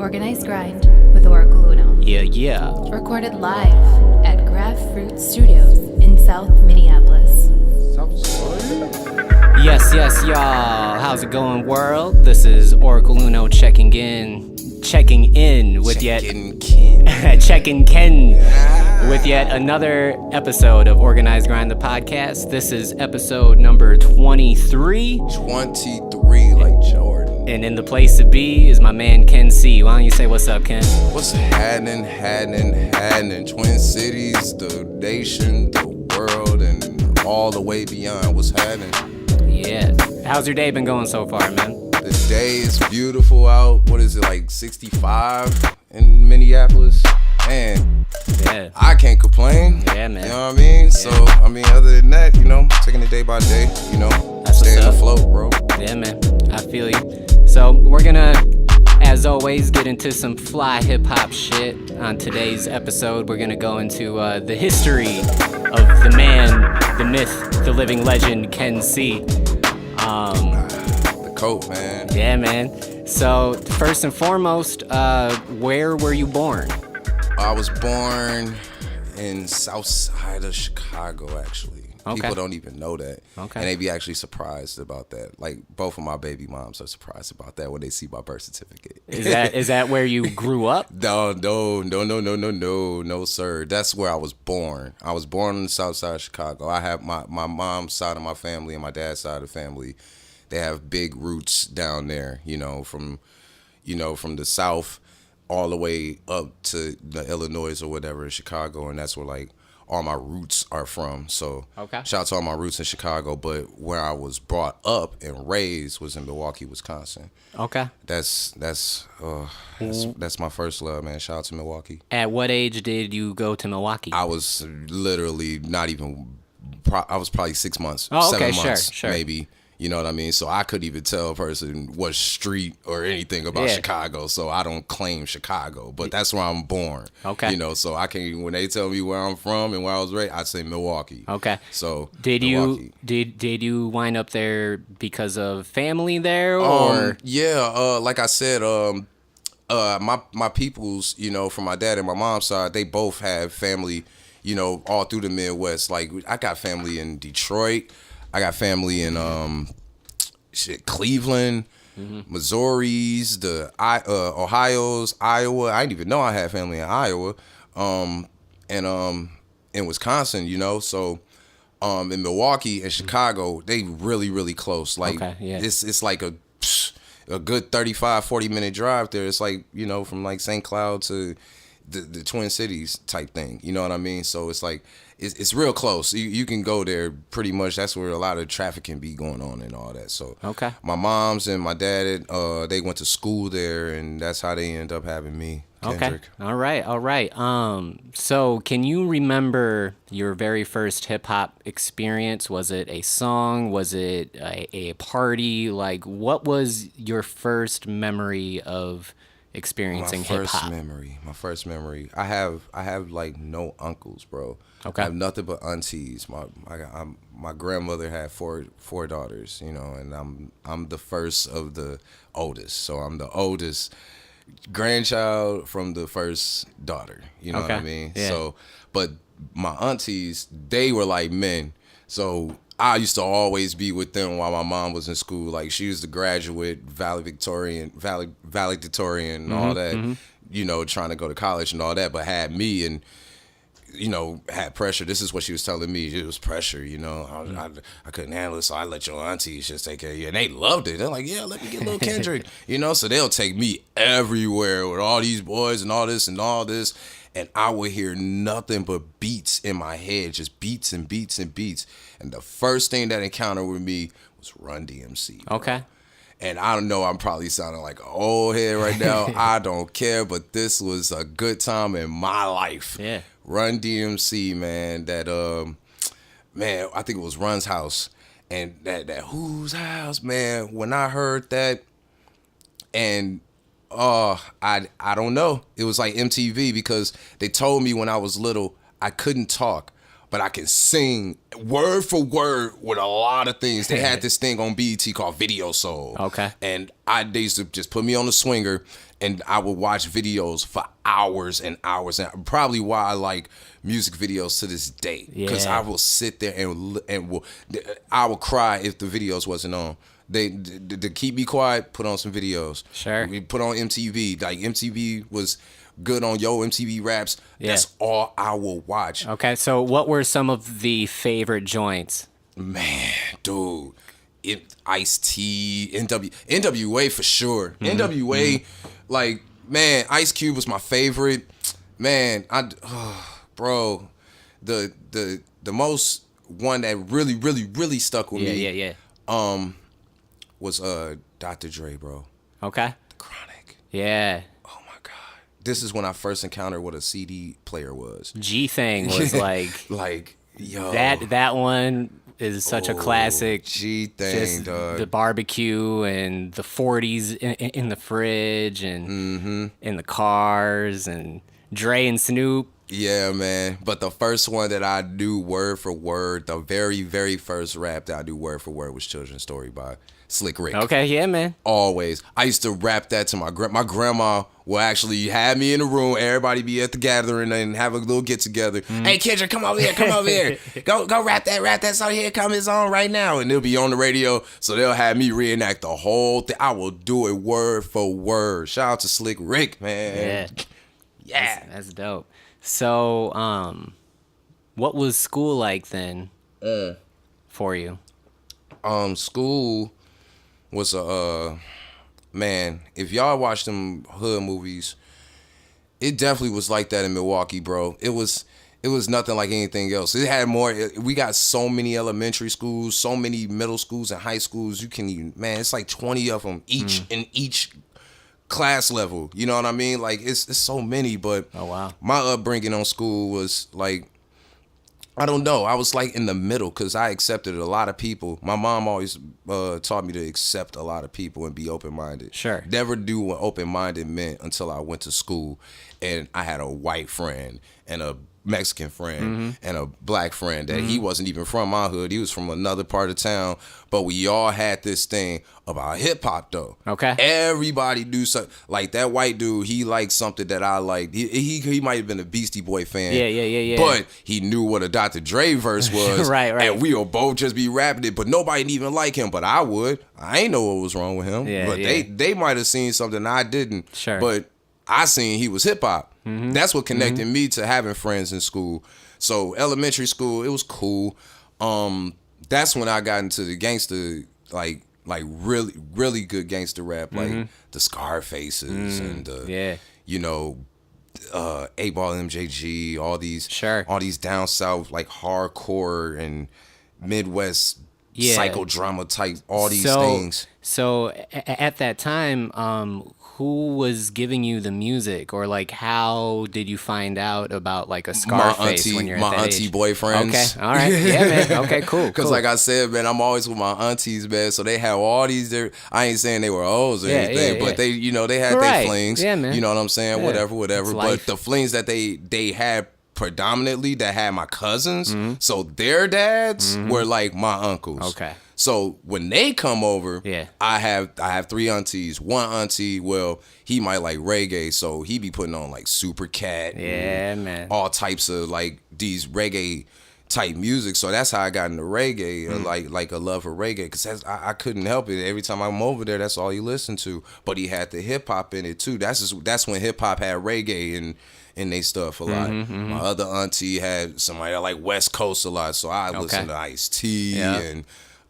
Organized Grind with Oracle Uno. Yeah. Recorded live at Graph Fruit Studios in South Minneapolis. Yes, y'all. How's it going, world? This is Oracle Uno checking in with checking Ken with yet another episode of Organized Grind the podcast. This is episode number 23. 23, like Jordan. And in the place to be is my man Ken C. Why don't you say what's up, Ken? What's happening? Twin Cities, the nation, the world, and all the way beyond. What's happening? Yeah. How's your day been going so far, man? The day is beautiful out. What is it, like 65 in Minneapolis? Man, Yeah. I can't complain. Yeah, man. You know what I mean? Yeah. So, other than that, taking it day by day, That's staying what's up. afloat, bro. Yeah, man. I feel you. So we're gonna, as always, get into some fly hip-hop shit. On today's episode, we're gonna go into the history of the man, the myth, the living legend, Ken C. The coat, man. Yeah, man. So first and foremost, where were you born? I was born in south side of Chicago, actually. Okay. People don't even know that. Okay. And they be actually surprised about that. Like, both of my baby moms are surprised about that when they see my birth certificate. Is that where you grew up? No, sir. That's where I was born. I was born on the south side of Chicago. I have my mom's side of my family and my dad's side of the family. They have big roots down there, from the south all the way up to the Illinois or whatever, Chicago, and that's where like all my roots are from. So Okay. shout out to all my roots in Chicago, but where I was brought up and raised was in Milwaukee, Wisconsin. Okay. That's my first love, man. Shout out to Milwaukee. At what age did you go to Milwaukee? I was literally not even. I was probably 6 months, Oh, okay, 7 months, sure. maybe. You know what I mean? So I couldn't even tell a person what street or anything about Yeah. Chicago. So I don't claim Chicago, but that's where I'm born. Okay. So I can't. When they tell me where I'm from and where I was raised, I say Milwaukee. Okay. So Did you wind up there because of family there, or like I said, my peoples, from my dad and my mom's side, they both have family, all through the Midwest. Like, I got family in Detroit. I got family in Cleveland, Missouri's, Ohio's, Iowa. I didn't even know I had family in Iowa, and in Wisconsin. So in Milwaukee and Chicago, they really, really close. Like, Okay, yeah. it's like a good 35, 40-minute drive there. It's like, from like St. Cloud to the Twin Cities type thing. You know what I mean? So it's like, it's real close. You can go there pretty much. That's where a lot of traffic can be going on and all that. So Okay. my mom's and my dad, they went to school there, and that's how they ended up having me, Kendrick. Okay. All right. So can you remember your very first hip hop experience? Was it a song? Was it a party? Like, what was your first memory of experiencing hip hop? My first memory. I have like no uncles, bro. Okay. I have nothing but aunties. My grandmother had four daughters, and I'm the first of the oldest. So I'm the oldest grandchild from the first daughter. You know what I Okay. mean? Yeah. So, but my aunties, they were like men. So I used to always be with them while my mom was in school. Like, she was the graduate valedictorian and all that, trying to go to college and all that, but had me and, had pressure. This is what she was telling me. It was pressure, I couldn't handle it, so I let your aunties just take care of you. And they loved it. They're like, yeah, let me get little Kendrick, so they'll take me everywhere with all these boys and all this and all this. And I would hear nothing but beats in my head, just beats and beats and beats. And the first thing that encountered with me was Run DMC. Bro. Okay. And I don't know, I'm probably sounding like an old head right now. I don't care, but this was a good time in my life. Yeah. Run DMC, man. That I think it was Run's house. And that whose house, man. When I heard that, and I don't know. It was like MTV, because they told me when I was little I couldn't talk, but I can sing word for word with a lot of things. They had this thing on BET called Video Soul. Okay. And they used to just put me on the swinger and I would watch videos for hours and hours, and probably why I like music videos to this day, because I will sit there I will cry if the videos wasn't on. They to keep me quiet, put on some videos. Sure. We put on MTV. Like MTV was good on MTV Raps. Yeah. That's all I will watch. Okay, so what were some of the favorite joints? Man, dude. Ice-T, NWA for sure. NWA, like, man, Ice Cube was my favorite. Man, bro, the most one that really stuck with me. Yeah. Was Dr. Dre, bro. Okay. The Chronic. Yeah. Oh my God. This is when I first encountered what a CD player was. G-Thing was like, yo. That one is such a classic. G-Thing, just dog. The barbecue and the 40s in the fridge and in the cars and Dre and Snoop. Yeah, man. But the first one that I knew word for word, the very, very first rap that I knew word for word was Children's Story by Slick Rick. Okay, yeah, man. Always. I used to rap that to my grandma will actually have me in the room. Everybody be at the gathering and have a little get together. Hey, Kendrick, come over here. Go rap that song. Here come his on right now. And they'll be on the radio. So they'll have me reenact the whole thing. I will do it word for word. Shout out to Slick Rick, man. Yeah. That's dope. So, what was school like then for you? School was man, if y'all watch them hood movies, it definitely was like that in Milwaukee, bro. It was nothing like anything else. It had more. We got so many elementary schools, so many middle schools and high schools. You can even, man, it's like 20 of them each in each class level. You know what I mean? Like it's so many. But oh wow, my upbringing on school was like, I don't know. I was like in the middle because I accepted a lot of people. My mom always taught me to accept a lot of people and be open-minded. Sure. Never knew what open-minded meant until I went to school and I had a white friend and a Mexican friend and a black friend that he wasn't even from my hood. He was from another part of town. But we all had this thing about hip hop though. Okay. Everybody knew something. Like that white dude, he liked something that I liked. He might have been a Beastie Boy fan. Yeah. But he knew what a Dr. Dre verse was. Right. And we would both just be rapping it, but nobody didn't even like him. But I would. I ain't know what was wrong with him. But they might have seen something I didn't. Sure. But I seen he was hip hop. That's what connected me to having friends in school. So elementary school, it was cool. That's when I got into the gangster, like really good gangster rap, like the Scarfaces and the, you know, 8-Ball MJG, all these down south like hardcore and Midwest psychodrama type, all these things. So at that time, who was giving you the music, or like how did you find out about like a Scarface when you're at that my auntie age? boyfriends. Okay, all right, yeah, man. Okay, cool. Because like I said, man, I'm always with my aunties, man. So they have all these. I ain't saying they were hoes or anything, but they, you know, they had their flings. Yeah, man. You know what I'm saying? Yeah. Whatever. But the flings that they had predominantly that had my cousins, so their dads were like my uncles. Okay. So when they come over, Yeah. I have 3 aunties. One auntie, well, he might like reggae, so he be putting on like Super Cat, Yeah, man. all types of like these reggae type music. So that's how I got into reggae, like a love for reggae, because I couldn't help it. Every time I'm over there, that's all he listened to. But he had the hip hop in it too. That's when hip hop had reggae and they stuff a lot. My other auntie had somebody that like West Coast a lot, so I listened to Ice-T and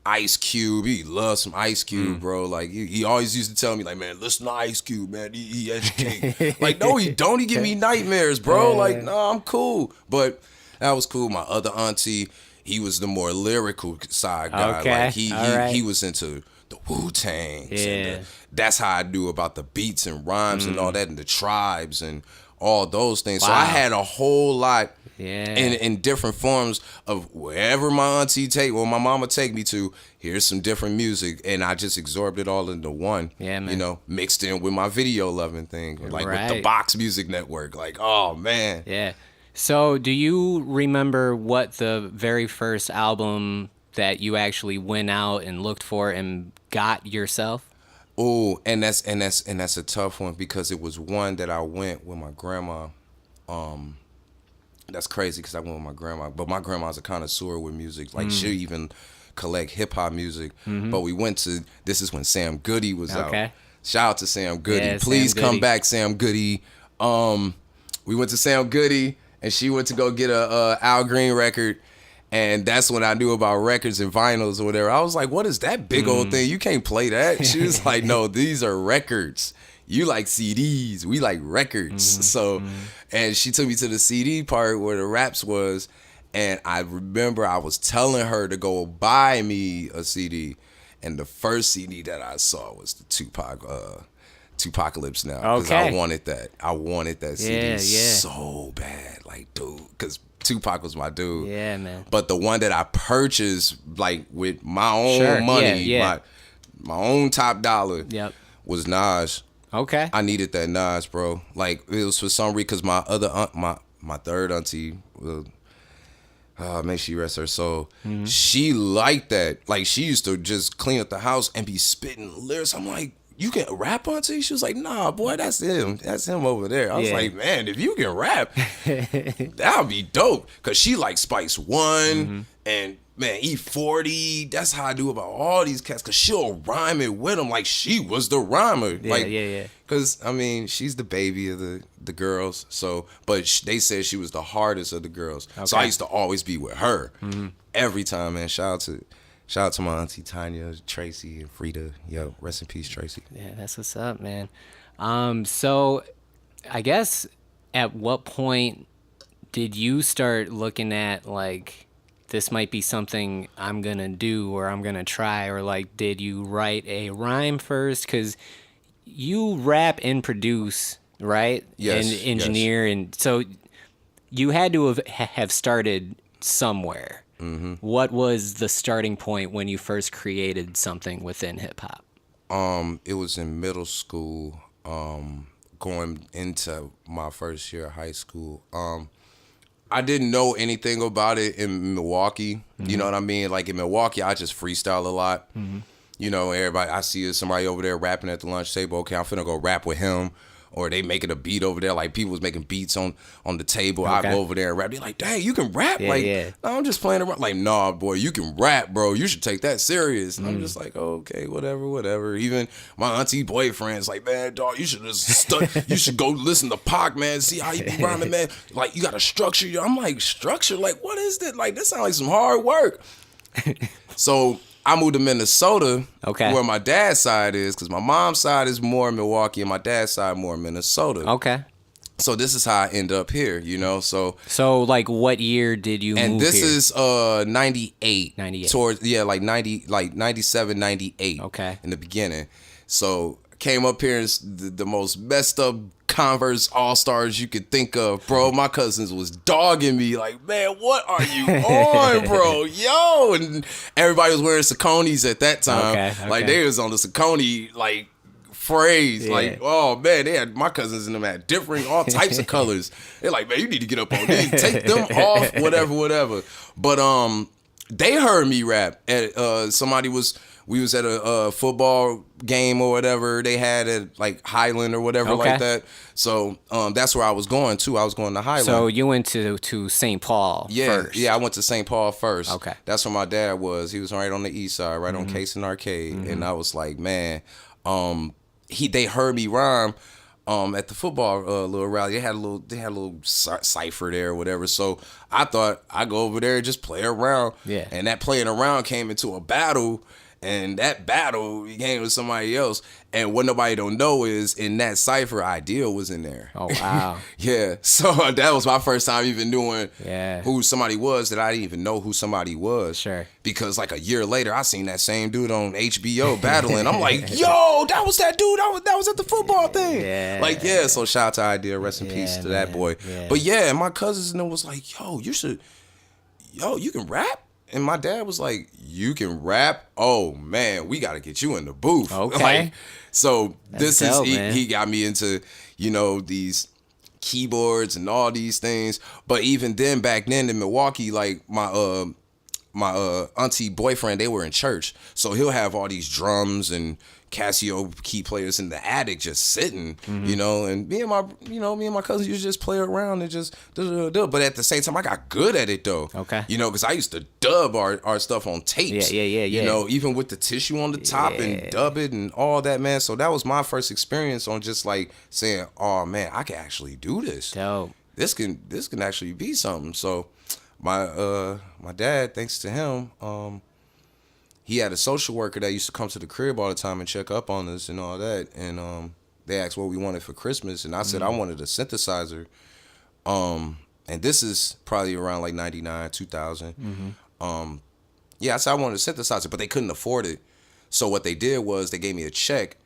Ice Cube. He loves some Ice Cube, bro. Like he always used to tell me, like, man, listen to Ice Cube, man. He educate. Like, no, he don't. He give me nightmares, bro. Like, no, I'm cool. But that was cool. My other auntie, he was the more lyrical side guy. Okay. Like he was into the Wu-Tangs. And that's how I knew about the beats and rhymes and all that, and the tribes and all those things. Wow. So I had a whole lot Yeah. in different forms of wherever my auntie my mama take me to, here's some different music, and I just absorbed it all into one. Yeah, man. You know, mixed in with my video loving thing, like with the Box Music Network. Like, oh man. Yeah. So do you remember what the very first album that you actually went out and looked for and got yourself? Oh, and that's a tough one because it was one that I went with my grandma. That's crazy because I went with my grandma, but my grandma's a connoisseur with music. Like she'll even collect hip hop music. But we went to, this is when Sam Goody was out. Shout out to Sam Goody. Yeah, Please Sam come Goody. back, Sam Goody. We went to Sam Goody and she went to go get a Al Green record. And that's when I knew about records and vinyls or whatever. I was like, what is that big old thing? You can't play that. She was like, no, these are records. You like CDs. We like records. So, and she took me to the CD part where the raps was. And I remember I was telling her to go buy me a CD. And the first CD that I saw was the Tupacalypse Now. Because I wanted that. I wanted that CD so bad. Like, dude, because Tupac was my dude. Yeah, man. But the one that I purchased, like, with my own money, my own top dollar, was Nas. Okay. I needed that Nas, bro. Like, it was for some reason, because my other aunt, my third auntie, may she rest her soul, she liked that. Like, she used to just clean up the house and be spitting lyrics. I'm like, you can rap, auntie? She was like, nah, boy, that's him. That's him over there. I was like, man, if you can rap, that would be dope. Because she like Spice One and, man, E40. That's how I do about all these cats. Because she'll rhyme it with them like she was the rhymer. Because, I mean, she's the baby of the girls. So, but they said she was the hardest of the girls. Okay. So I used to always be with her. Every time, man. Shout out to my auntie Tanya, Tracy, and Frida. Yo, rest in peace, Tracy. Yeah, that's what's up, man. So I guess at what point did you start looking at, like, this might be something I'm going to do or I'm going to try? Or, like, did you write a rhyme first? Because you rap and produce, right? Yes. And engineer. Yes. And so you had to have started somewhere. What was the starting point when you first created something within hip hop? It was in middle school, going into my first year of high school. I didn't know anything about it in Milwaukee. You know what I mean? Like in Milwaukee, I just freestyle a lot. You know, everybody, I see somebody over there rapping at the lunch table. Okay, I'm finna go rap with him. Or they making a beat over there, like people was making beats on the table. I go over there and rap. They're like, dang, you can rap? No, I'm just playing around. Like, nah, boy, you can rap, bro. You should take that serious. And I'm just like, okay, whatever. Even my auntie boyfriend's like, man, dog, you should just you should go listen to Pac, man. See how you be rhyming, man. Like, you got to structure. I'm like, structure? Like, what is that? Like, this sounds like some hard work. So I moved to Minnesota, where my dad's side is, because my mom's side is more Milwaukee and my dad's side more Minnesota. Okay. So this is how I end up here, you know. So like, what year did you move here? And this is 98. 98. Towards like 97, 98. Okay. In the beginning. So came up here and the most messed up Converse All-Stars you could think of, bro. My cousins was dogging me like, man, what are you on, bro? Yo, and everybody was wearing Sauconys at that time. Like, they was on the Saucony, like, phrase. Like, oh, man, they had, my cousins and them had different, all types of colors. They're like, man, you need to get up on these, take them off, whatever. But they heard me rap. And we was at a football game or whatever they had at like Highland or whatever like that. So that's where I was going to. I was going to Highland. So you went to St. Paul first. Yeah, I went to St. Paul first. Okay. That's where my dad was. He was right on the east side, right on Case and Arcade. And I was like, man, they heard me rhyme at the football little rally. They had a little cipher there or whatever. So I thought I'd go over there and just play around. Yeah. And that playing around came into a battle. And that battle became with somebody else. And what nobody don't know is in that cipher, Ideal was in there. Oh, wow. Yeah. So that was my first time even knowing who somebody was that I didn't even know who somebody was. Sure. Because like a year later, I seen that same dude on HBO battling. I'm like, yo, that was that dude. That was at the football thing. Yeah. Like, yeah. So shout out to Ideal. Rest in peace to that boy. Yeah. But yeah, my cousins and them was like, yo, you can rap? And my dad was like, you can rap? Oh, man, we got to get you in the booth. Okay. Like, so that's dope, he got me into, you know, these keyboards and all these things. But even then, back then in Milwaukee, like my my auntie boyfriend, they were in church, so he'll have all these drums and Casio key players in the attic just sitting, you know, and me and my cousins used to just play around and just do. But at the same time, I got good at it though. Okay. You know, because I used to dub our stuff on tapes. Yeah. You know, even with the tissue on the top and dub it and all that, man. So that was my first experience on just like saying, oh man, I can actually do this. Dope. This can actually be something. So my dad, thanks to him, he had a social worker that used to come to the crib all the time and check up on us and all that. And they asked what we wanted for Christmas. And I said I wanted a synthesizer. And this is probably around like 99, 2000. Yeah, I said I wanted a synthesizer, but they couldn't afford it. So what they did was they gave me a check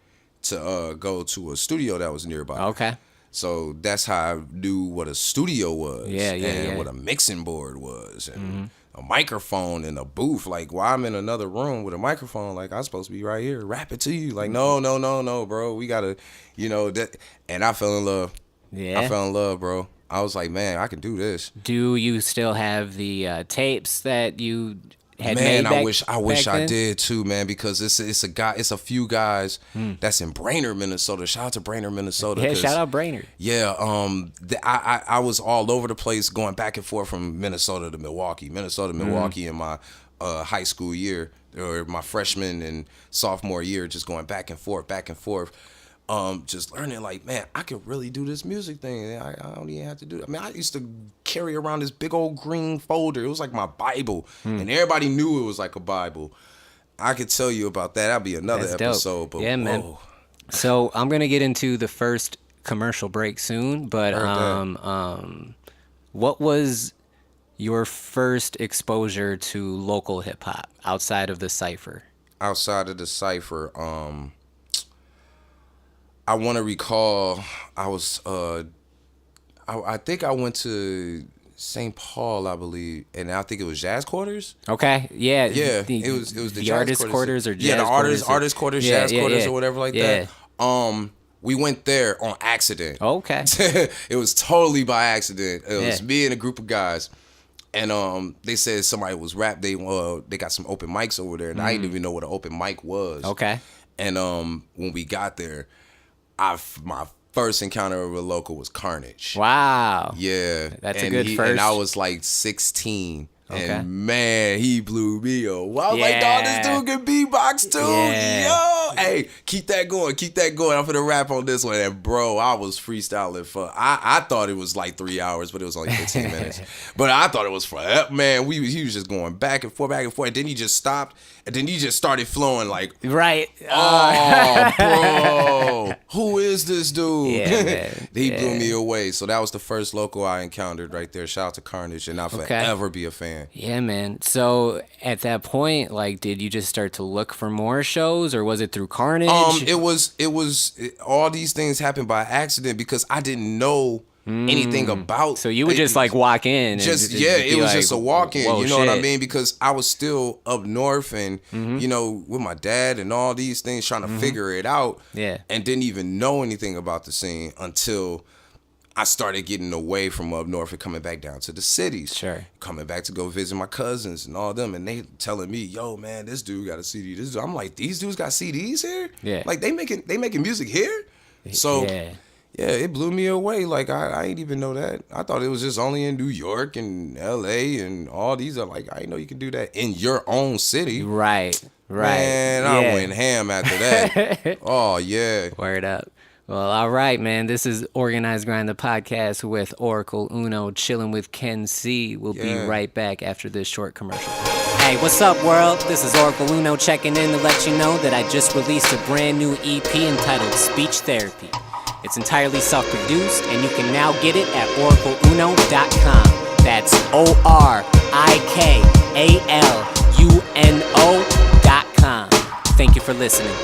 to go to a studio that was nearby. Okay. So that's how I knew what a studio was. And what a mixing board was. And a microphone and a booth. Like, while I'm in another room with a microphone, like, I'm supposed to be right here, rap it to you. Like, no, bro. We gotta, you know, that. And I fell in love. Yeah. I fell in love, bro. I was like, man, I can do this. Do you still have the tapes that you had Man, made I wish I then? did too, man, because it's a few guys that's in Brainerd, Minnesota. Shout out to Brainerd, Minnesota. Yeah, shout out Brainerd. Yeah, I was all over the place going back and forth from Minnesota to Milwaukee in my high school year, or my freshman and sophomore year, just going back and forth. Just learning, like, man, I could really do this music thing. I don't even have to do it. I mean, I used to carry around this big old green folder. It was like my Bible, and everybody knew it was like a Bible. I could tell you about that. That'd be another episode. Dope. But yeah, man. whoa. So I'm gonna get into the first commercial break soon, but what was your first exposure to local hip hop outside of the cipher? Outside of the cipher, I want to recall I was I think I went to St. Paul, I believe, and I think it was Jazz Quarters. Okay, yeah, it was the Jazz artist quarters or jazz the quarters artist quarters, Jazz Quarters or whatever like that. We went there on accident. Okay. It was totally by accident. It was me and a group of guys. And they said somebody was rap. They got some open mics over there, and I didn't even know what an open mic was. Okay. And when we got there, my first encounter with a local was Carnage. Wow. Yeah. That's a good first. And I was like 16. Okay. And man, he blew me away. I was like, dog, this dude can beatbox too. Yeah. Yo. Hey, keep that going. I'm finna rap on this one. And bro, I was freestyling for, I thought it was like 3 hours, but it was only 15 minutes. But I thought it was forever. Man, he was just going back and forth. And then he just stopped. And then he just started flowing like, right. Oh, bro, who is this dude? Yeah, man. He blew me away. So that was the first local I encountered right there. Shout out to Carnage, and I'll forever be a fan. Yeah, man. So at that point, like, did you just start to look for more shows, or was it through Carnage? It was all these things happened by accident because I didn't know anything about. So you would just like walk in. It was just a walk in. You know what I mean? Because I was still up north and you know, with my dad and all these things, trying to figure it out. Yeah. And didn't even know anything about the scene until I started getting away from up north and coming back down to the cities. Sure. Coming back to go visit my cousins and all them, and they telling me, "Yo, man, this dude got a CD." I'm like, "These dudes got CDs here? Yeah. Like they making music here?" So. Yeah, it blew me away. Like, I ain't even know that. I thought it was just only in New York and L.A. and all these are like, I didn't know you can do that in your own city. Right. Man, I went ham after that. Oh, yeah. Word up. Well, all right, man. This is Organized Grind, the podcast with Oracle Uno, chilling with Ken C. We'll be right back after this short commercial. Hey, what's up, world? This is Oracle Uno checking in to let you know that I just released a brand new EP entitled Speech Therapy. It's entirely self-produced, and you can now get it at oracleuno.com. That's ORIKALUNO.com. Thank you for listening.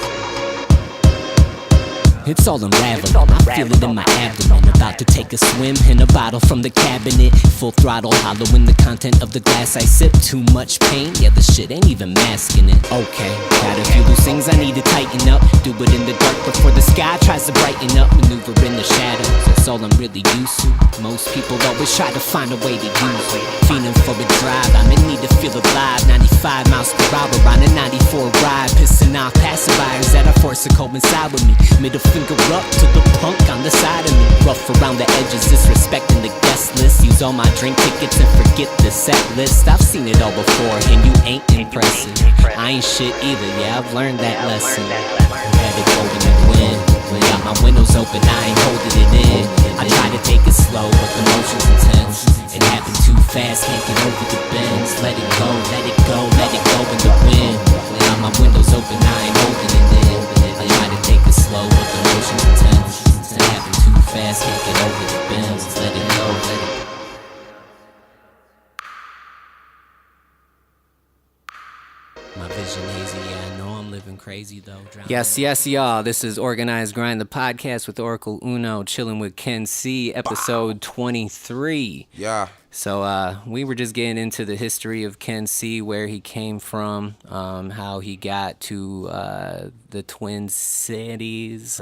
It's all unraveling, I feel it in my abdomen. About to take a swim in a bottle from the cabinet. Full throttle, hollowing the content of the glass I sip. Too much pain, yeah, the shit ain't even masking it. Okay, got a few loose things I need to tighten up. Do it in the dark before the sky tries to brighten up. Maneuver in the shadows, it's all I'm really used to. Most people always try to find a way to use it. Feeling for a drive, I'm in need to feel alive. 95 miles per hour on a 94 ride, pissing off passerbys that are forced to coincide with me. Middle finger up to the punk on the side of me. Rough around the edges, disrespecting the guest list. Use all my drink tickets and forget the set list. I've seen it all before, and you ain't impressive. I ain't shit either, yeah, I've learned that lesson. Had it go in the wind. Got my windows open, I ain't holding it in. I try to take it slow, but the motion's intense. It happened too fast, can't get over the bends. Let it go, let it go, let it go in the wind. Got my windows open, I ain't holding it in. I try to take it slow, but the motion's intense. It happened too fast, can't get over the bends. Let it go, let it go. My vision hazy, yeah, I know I'm living crazy though. Yes, y'all. This is Organized Grind, the podcast with Oracle Uno, chilling with Ken C, episode 23. Yeah. So we were just getting into the history of Ken C, where he came from, how he got to the Twin Cities.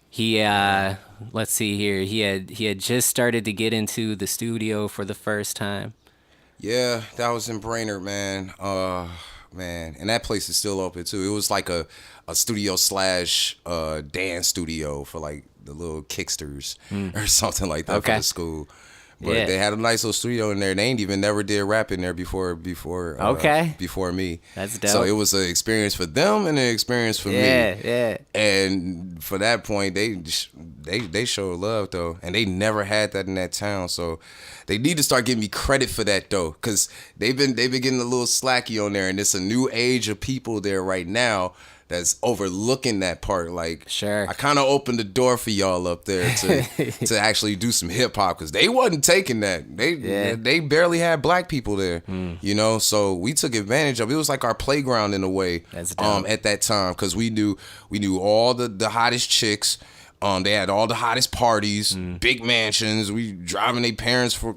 He let's see here. He had just started to get into the studio for the first time. Yeah, that was in Brainerd, man. Man, and that place is still open too. It was like a studio slash dance studio for like the little kicksters or something like that for the school. But they had a nice little studio in there. They ain't even never did rap in there before me. That's dope. So it was an experience for them and an experience for me. Yeah. And for that point, they showed love though, and they never had that in that town. So they need to start giving me credit for that though, because they've been getting a little slacky on there, and it's a new age of people there right now that's overlooking that part. Like, sure, I kind of opened the door for y'all up there to actually do some hip hop, because they wasn't taking that. They barely had black people there, you know. So we took advantage of it. It was like our playground in a way. That's dope. At that time, because we knew all the hottest chicks. They had all the hottest parties, big mansions. We driving their parents for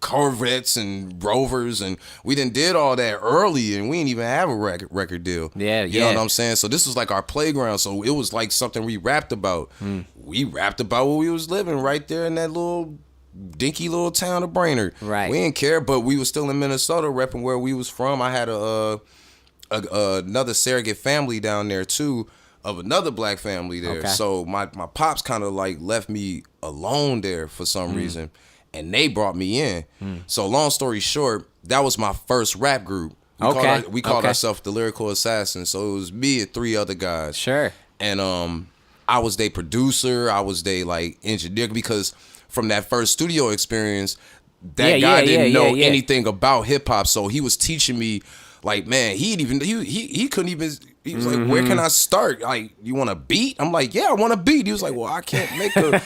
Corvettes and Rovers, and we did all that early, and we didn't even have a record deal. You know what I'm saying? So this was like our playground. So it was like something we rapped about. We rapped about what we was living right there in that little dinky little town of Brainerd. Right. We didn't care, but we was still in Minnesota, repping where we was from. I had another surrogate family down there too, of another black family there. Okay. So my pops kind of like left me alone there for some reason, and they brought me in. So long story short, that was my first rap group. We called ourselves the Lyrical Assassins. So it was me and 3 other guys. Sure. And I was their producer. I was their like engineer, because from that first studio experience, that guy didn't know anything about hip hop. So he was teaching me. Like, man, he couldn't even. He was like, where can I start? Like, you want a beat? I'm like, yeah, I want a beat. He was like, well, I can't make a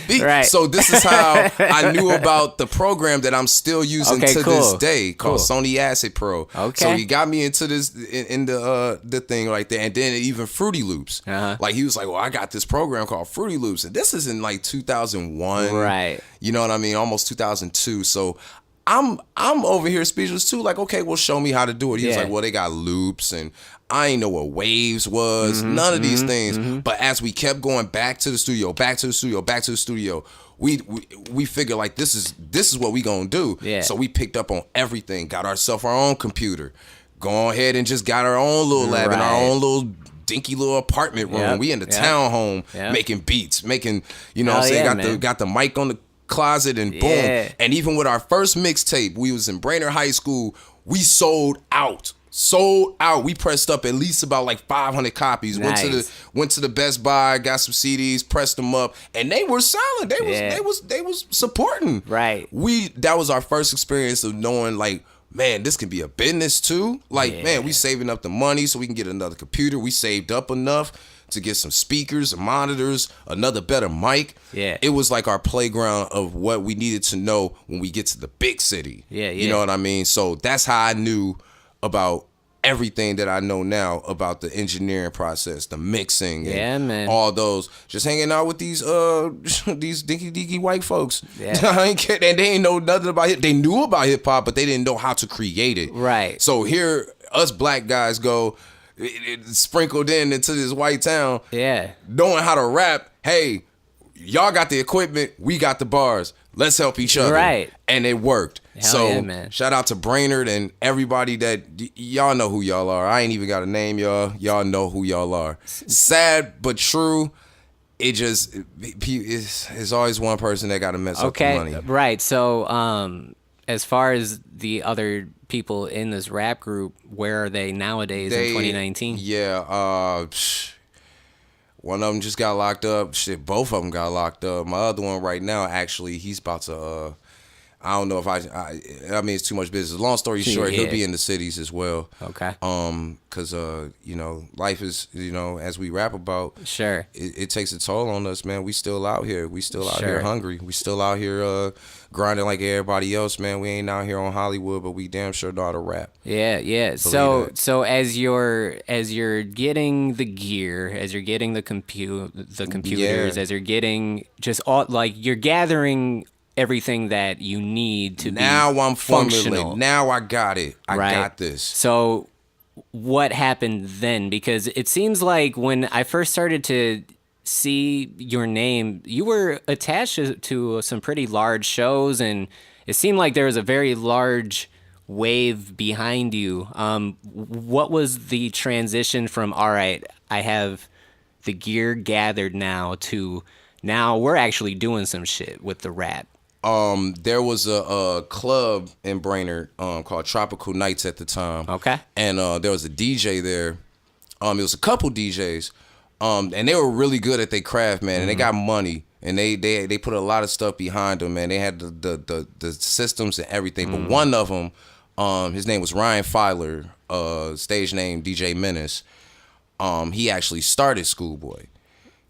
beat. Right. So this is how I knew about the program that I'm still using this day, called Sony Acid Pro. Okay. So he got me into this in the thing right there, and then even Fruity Loops. Like, he was like, well, I got this program called Fruity Loops, and this is in like 2001. Right. You know what I mean? Almost 2002. So I'm over here speechless too. Like, okay, well, show me how to do it. He was like, well, they got loops, and I ain't know what waves was. None of these things. But as we kept going back to the studio, we figured like this is what we gonna do. Yeah. So we picked up on everything. Got ourselves our own computer. Go ahead and just got our own little lab in our own little dinky little apartment room. We in the townhome making beats, making, you know what I'm saying, got the mic on the closet, and boom. And even with our first mixtape, we was in Brainerd High School, we sold out. We pressed up at least about like 500 copies. Nice. Went to the Best Buy, got some CDs, pressed them up, and they were selling. They was supporting. Right. That was our first experience of knowing like, man, this can be a business too. Like, man, we saving up the money so we can get another computer. We saved up enough to get some speakers, monitors, another better mic. Yeah. It was like our playground of what we needed to know when we get to the big city. You know what I mean? So that's how I knew about everything that I know now about the engineering process, the mixing, and all those. Just hanging out with these dinky white folks. I ain't care, and they ain't know nothing about it. They knew about hip hop, but they didn't know how to create it. Right. So here, us black guys go, it sprinkled into this white town. Knowing how to rap. Hey, y'all got the equipment, we got the bars. Let's help each other. Right. And it worked. Hell so yeah, man. shout out to Brainerd and everybody that y'all know who y'all are. I ain't even got to name y'all. Y'all know who y'all are. Sad but true. It just it's always one person that got to mess up the money. Right. So as far as the other people in this rap group, where are they nowadays in 2019? Yeah, one of them just got locked up. Shit, both of them got locked up. My other one right now, actually, he's about to. I don't know if I mean, it's too much business. Long story short, he'll be in the cities as well. Okay. Cause life is, as we rap about, sure, it takes a toll on us, man. We still out here. We still out Sure. here hungry. We still out here grinding like everybody else, man. We ain't out here on Hollywood, but we damn sure know how to rap. Yeah. So as you're getting the gear, as you're getting the computers, as you're getting just all, like, you're gathering everything that you need to now be I'm functional. formulating. Now I got it. I got this. So what happened then? Because it seems like when I first started to see your name, you were attached to some pretty large shows, and it seemed like there was a very large wave behind you. What was the transition from, all right, I have the gear gathered now, to now we're actually doing some shit with the rap? There was a club in Brainerd called Tropical Nights at the time. Okay. And there was a DJ there. It was a couple DJs. And they were really good at their craft, man. And they got money. And they put a lot of stuff behind them, man. They had the systems and everything. But one of them, his name was Ryan Filer, stage name DJ Menace. He actually started SkoolBoy.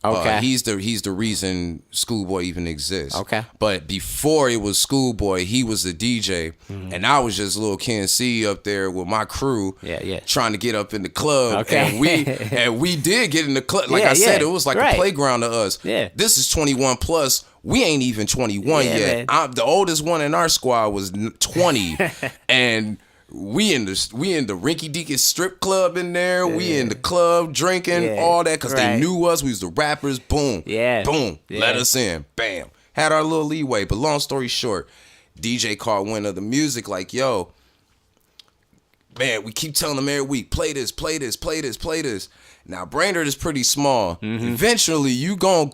Okay. He's the reason SkoolBoy even exists. Okay. But before it was SkoolBoy, he was the DJ, and I was just little Ken C up there with my crew, trying to get up in the club. Okay. And we did get in the club. Like I said, it was like a playground to us. Yeah. This is 21 plus. We ain't even 21 yet. The oldest one in our squad was 20, and we in the rinky dinky strip club in there. Yeah. We in the club drinking, all that, because they knew us. We was the rappers. Boom. Yeah. Boom. Yeah. Let us in. Bam. Had our little leeway. But long story short, DJ caught wind of the music like, yo, man, we keep telling them every week, play this, play this, play this, play this. Now, Brainerd is pretty small. Mm-hmm. Eventually, you gonna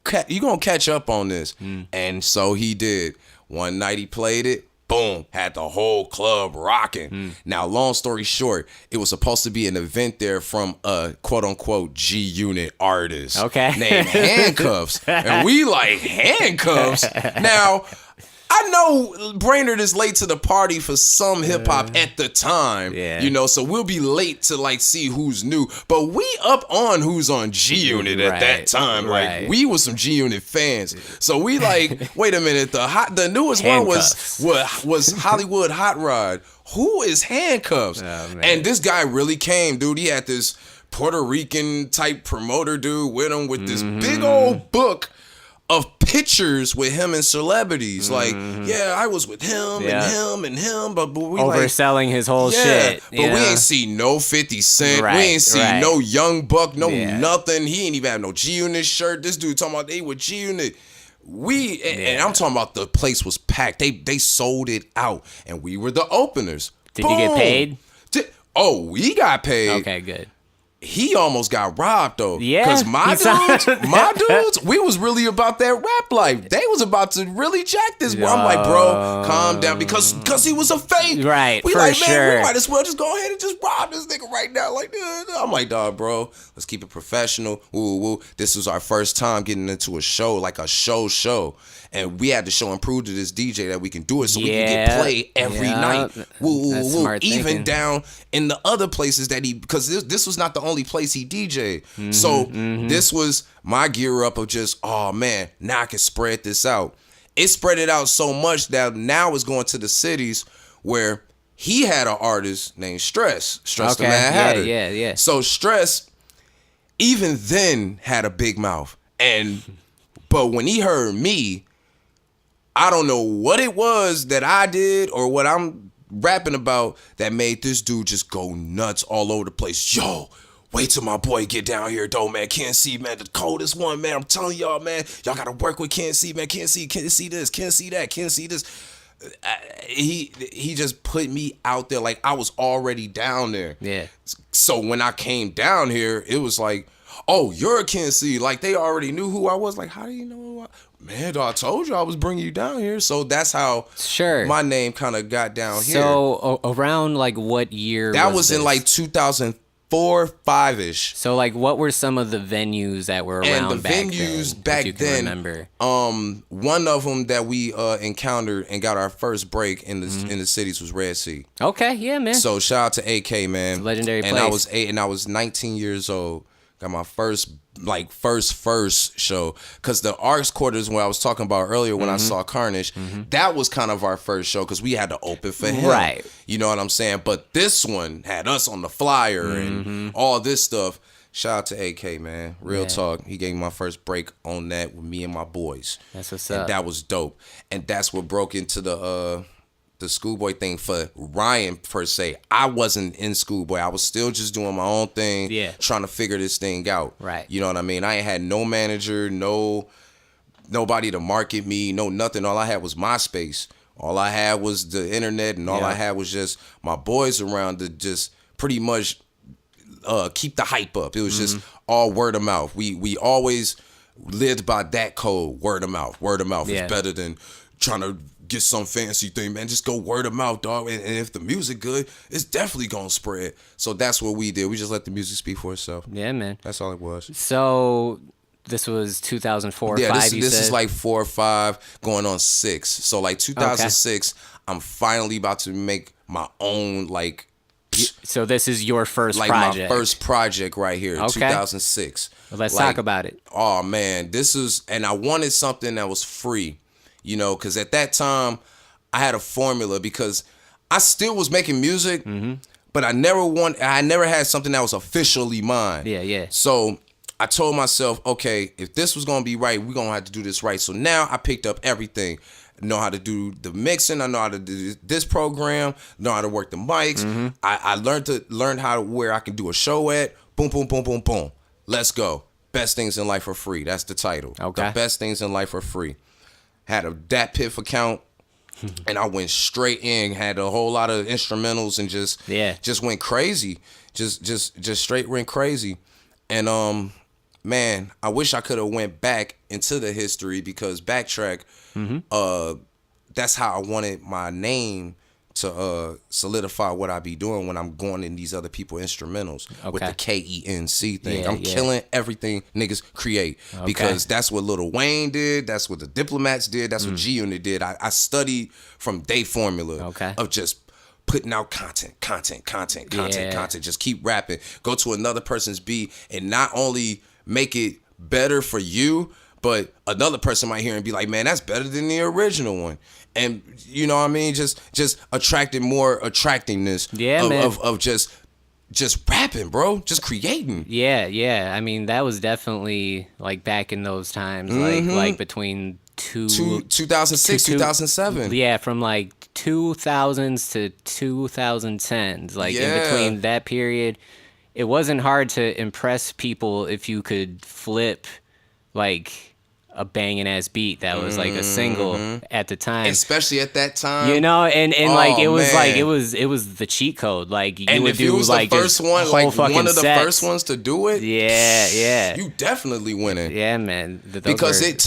catch up on this. And so he did. One night he played it. Boom, had the whole club rocking. Now, long story short, it was supposed to be an event there from a quote-unquote G-Unit artist named Handcuffs. And we like, Handcuffs? Now, I know Brainerd is late to the party for some hip-hop at the time, so we'll be late to, like, see who's new. But we up on who's on G-Unit at that time. Like, we was some G-Unit fans. So we like, wait a minute, the newest Handcuffs. one was Hollywood Hot Rod. Who is Handcuffs? Oh, and this guy really came, dude. He had this Puerto Rican type promoter dude with him with this big old book of pictures with him and celebrities. Like, I was with him and him, but we overselling his whole shit. But we ain't see no 50 Cent. We ain't see no Young Buck, nothing. He ain't even have no G-Unit shirt. This dude talking about they with G-Unit. And I'm talking about the place was packed. They sold it out, and we were the openers. Did you get paid? We got paid. Okay, good. He almost got robbed though. Yeah. Because my dudes, we was really about that rap life. They was about to really jack this. I'm like, bro, calm down. Because he was a fake. Right. We for like, man, sure. we might as well just go ahead and just rob this nigga right now. Like, I'm like, dog, bro, let's keep it professional. Woo. This was our first time getting into a show, like a show. And we had to show and prove to this DJ that we can do it, so we can get played every night. Woo. Even thinking. down in the other places that because this was not the only place he DJ'd. So this was my gear up of just, oh man, now I can spread this out. It spread it out so much that now it's going to the cities where he had an artist named Stress the Mad Hatter. Yeah. So Stress, even then, had a big mouth. But when he heard me, I don't know what it was that I did or what I'm rapping about that made this dude just go nuts all over the place. Yo, wait till my boy get down here, though, man. Can't see, man, the coldest one, man. I'm telling y'all, man. Y'all got to work with Can't see, man. Can't see this, can't see that, can't see this. He just put me out there like I was already down there. Yeah. So when I came down here, it was like, oh, you're a Can't see. Like, they already knew who I was. Like, how do you know who Man, I told you I was bringing you down here. So that's how my name kind of got down here. So around like what year that was this? In like 2004, 5-ish. So like what were some of the venues that were around and the venues back then, remember? One of them that we encountered and got our first break in the cities was Red Sea. Okay, yeah, man. So shout out to AK, man. It's a legendary and place. I was 19 years old. Got my first show, because the Arts Quarters, when I was talking about earlier, when I saw Carnage, that was kind of our first show because we had to open for him, right? You know what I'm saying? But this one had us on the flyer and all this stuff. Shout out to AK, man. Real talk. He gave me my first break on that with me and my boys. That's what's and up. That was dope. And that's what broke into the SkoolBoy thing for Ryan per se. I wasn't in SkoolBoy. I was still just doing my own thing, trying to figure this thing out. Right. You know what I mean? I ain't had no manager, nobody to market me, no nothing. All I had was MySpace. All I had was the internet, and all I had was just my boys around to just pretty much keep the hype up. It was just all word of mouth. We always lived by that code, word of mouth. Word of mouth is better than trying to get some fancy thing, man. Just go word of mouth, dog. And if the music good, it's definitely gonna spread. So that's what we did. We just let the music speak for itself. Yeah, man. That's all it was. So this was 2004 or 5, this is like 4 or 5 going on 6. So like 2006, I'm finally about to make my own like. So this is your first my project. first project right here, 2006. Well, let's talk about it. Oh man, and I wanted something that was free. You know, because at that time, I had a formula because I still was making music, but I never had something that was officially mine. Yeah. So I told myself, okay, if this was going to be right, we're going to have to do this right. So now I picked up everything. I know how to do the mixing. I know how to do this program. Know how to work the mics. I learned how to where I can do a show at. Boom, boom, boom, boom, boom. Let's go. Best things in life are free. That's the title. Okay. The best things in life are free. Had a DatPiff account, and I went straight in. Had a whole lot of instrumentals and just went crazy. Just straight went crazy. And man, I wish I could have went back into the history because Backtrack. That's how I wanted my name to solidify what I be doing when I'm going in these other people instrumentals with the KENC thing. I'm killing everything niggas create because that's what Lil Wayne did. That's what the Diplomats did. That's what G-Unit did. I studied from their formula of just putting out content. Just keep rapping. Go to another person's beat and not only make it better for you, but another person might hear and be like, man, that's better than the original one. And you know what I mean? Just attracting more attractingness of just rapping, bro. Just creating. Yeah. I mean, that was definitely like back in those times, like between 2006, 2007. Yeah, from like 2000s to 2010s. Like in between that period, it wasn't hard to impress people if you could flip like a banging ass beat that was like a single at the time, especially at that time, you know, and like it was like it was the cheat code. Like you would do like the first one, like one of the first ones to do it. Yeah, you definitely winning. Yeah, man. Because it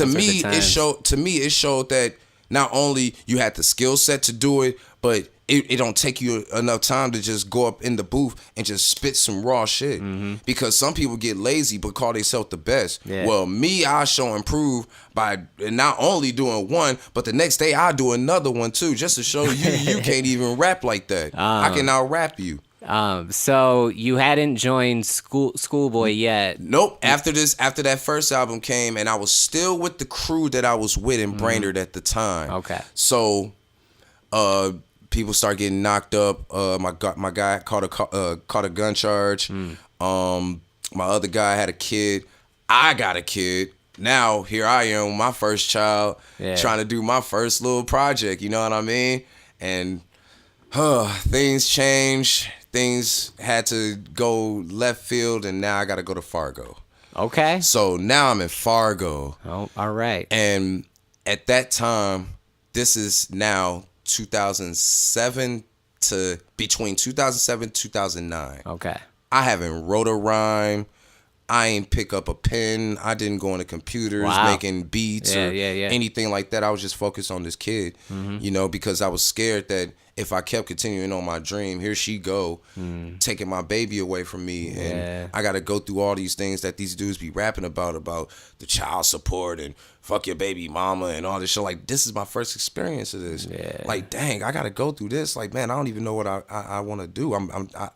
showed that not only you had the skill set to do it, but it don't take you enough time to just go up in the booth and just spit some raw shit. Because some people get lazy but call themselves the best. Yeah. Well, me, I show improve by not only doing one, but the next day I do another one too, just to show you can't even rap like that. I can out rap you. So you hadn't joined SkoolBoy yet? Nope. After that first album came, and I was still with the crew that I was with in Brainerd at the time. Okay. So, people start getting knocked up. My guy caught a gun charge. My other guy had a kid. I got a kid. Now here I am, my first child, trying to do my first little project. You know what I mean? And things change. things had to go left field, and now I got to go to Fargo. Okay. So now I'm in Fargo. Oh, all right. And at that time, this is now 2007 to between 2007 2009. Okay. I haven't wrote a rhyme. I ain't pick up a pen. I didn't go into computers making beats or anything like that. I was just focused on this kid, you know, because I was scared that if I kept continuing on my dream, here she go, taking my baby away from me. And I got to go through all these things that these dudes be rapping about the child support and fuck your baby mama and all this shit. Like, this is my first experience of this. Yeah. Like, dang, I got to go through this. Like, man, I don't even know what I want to do.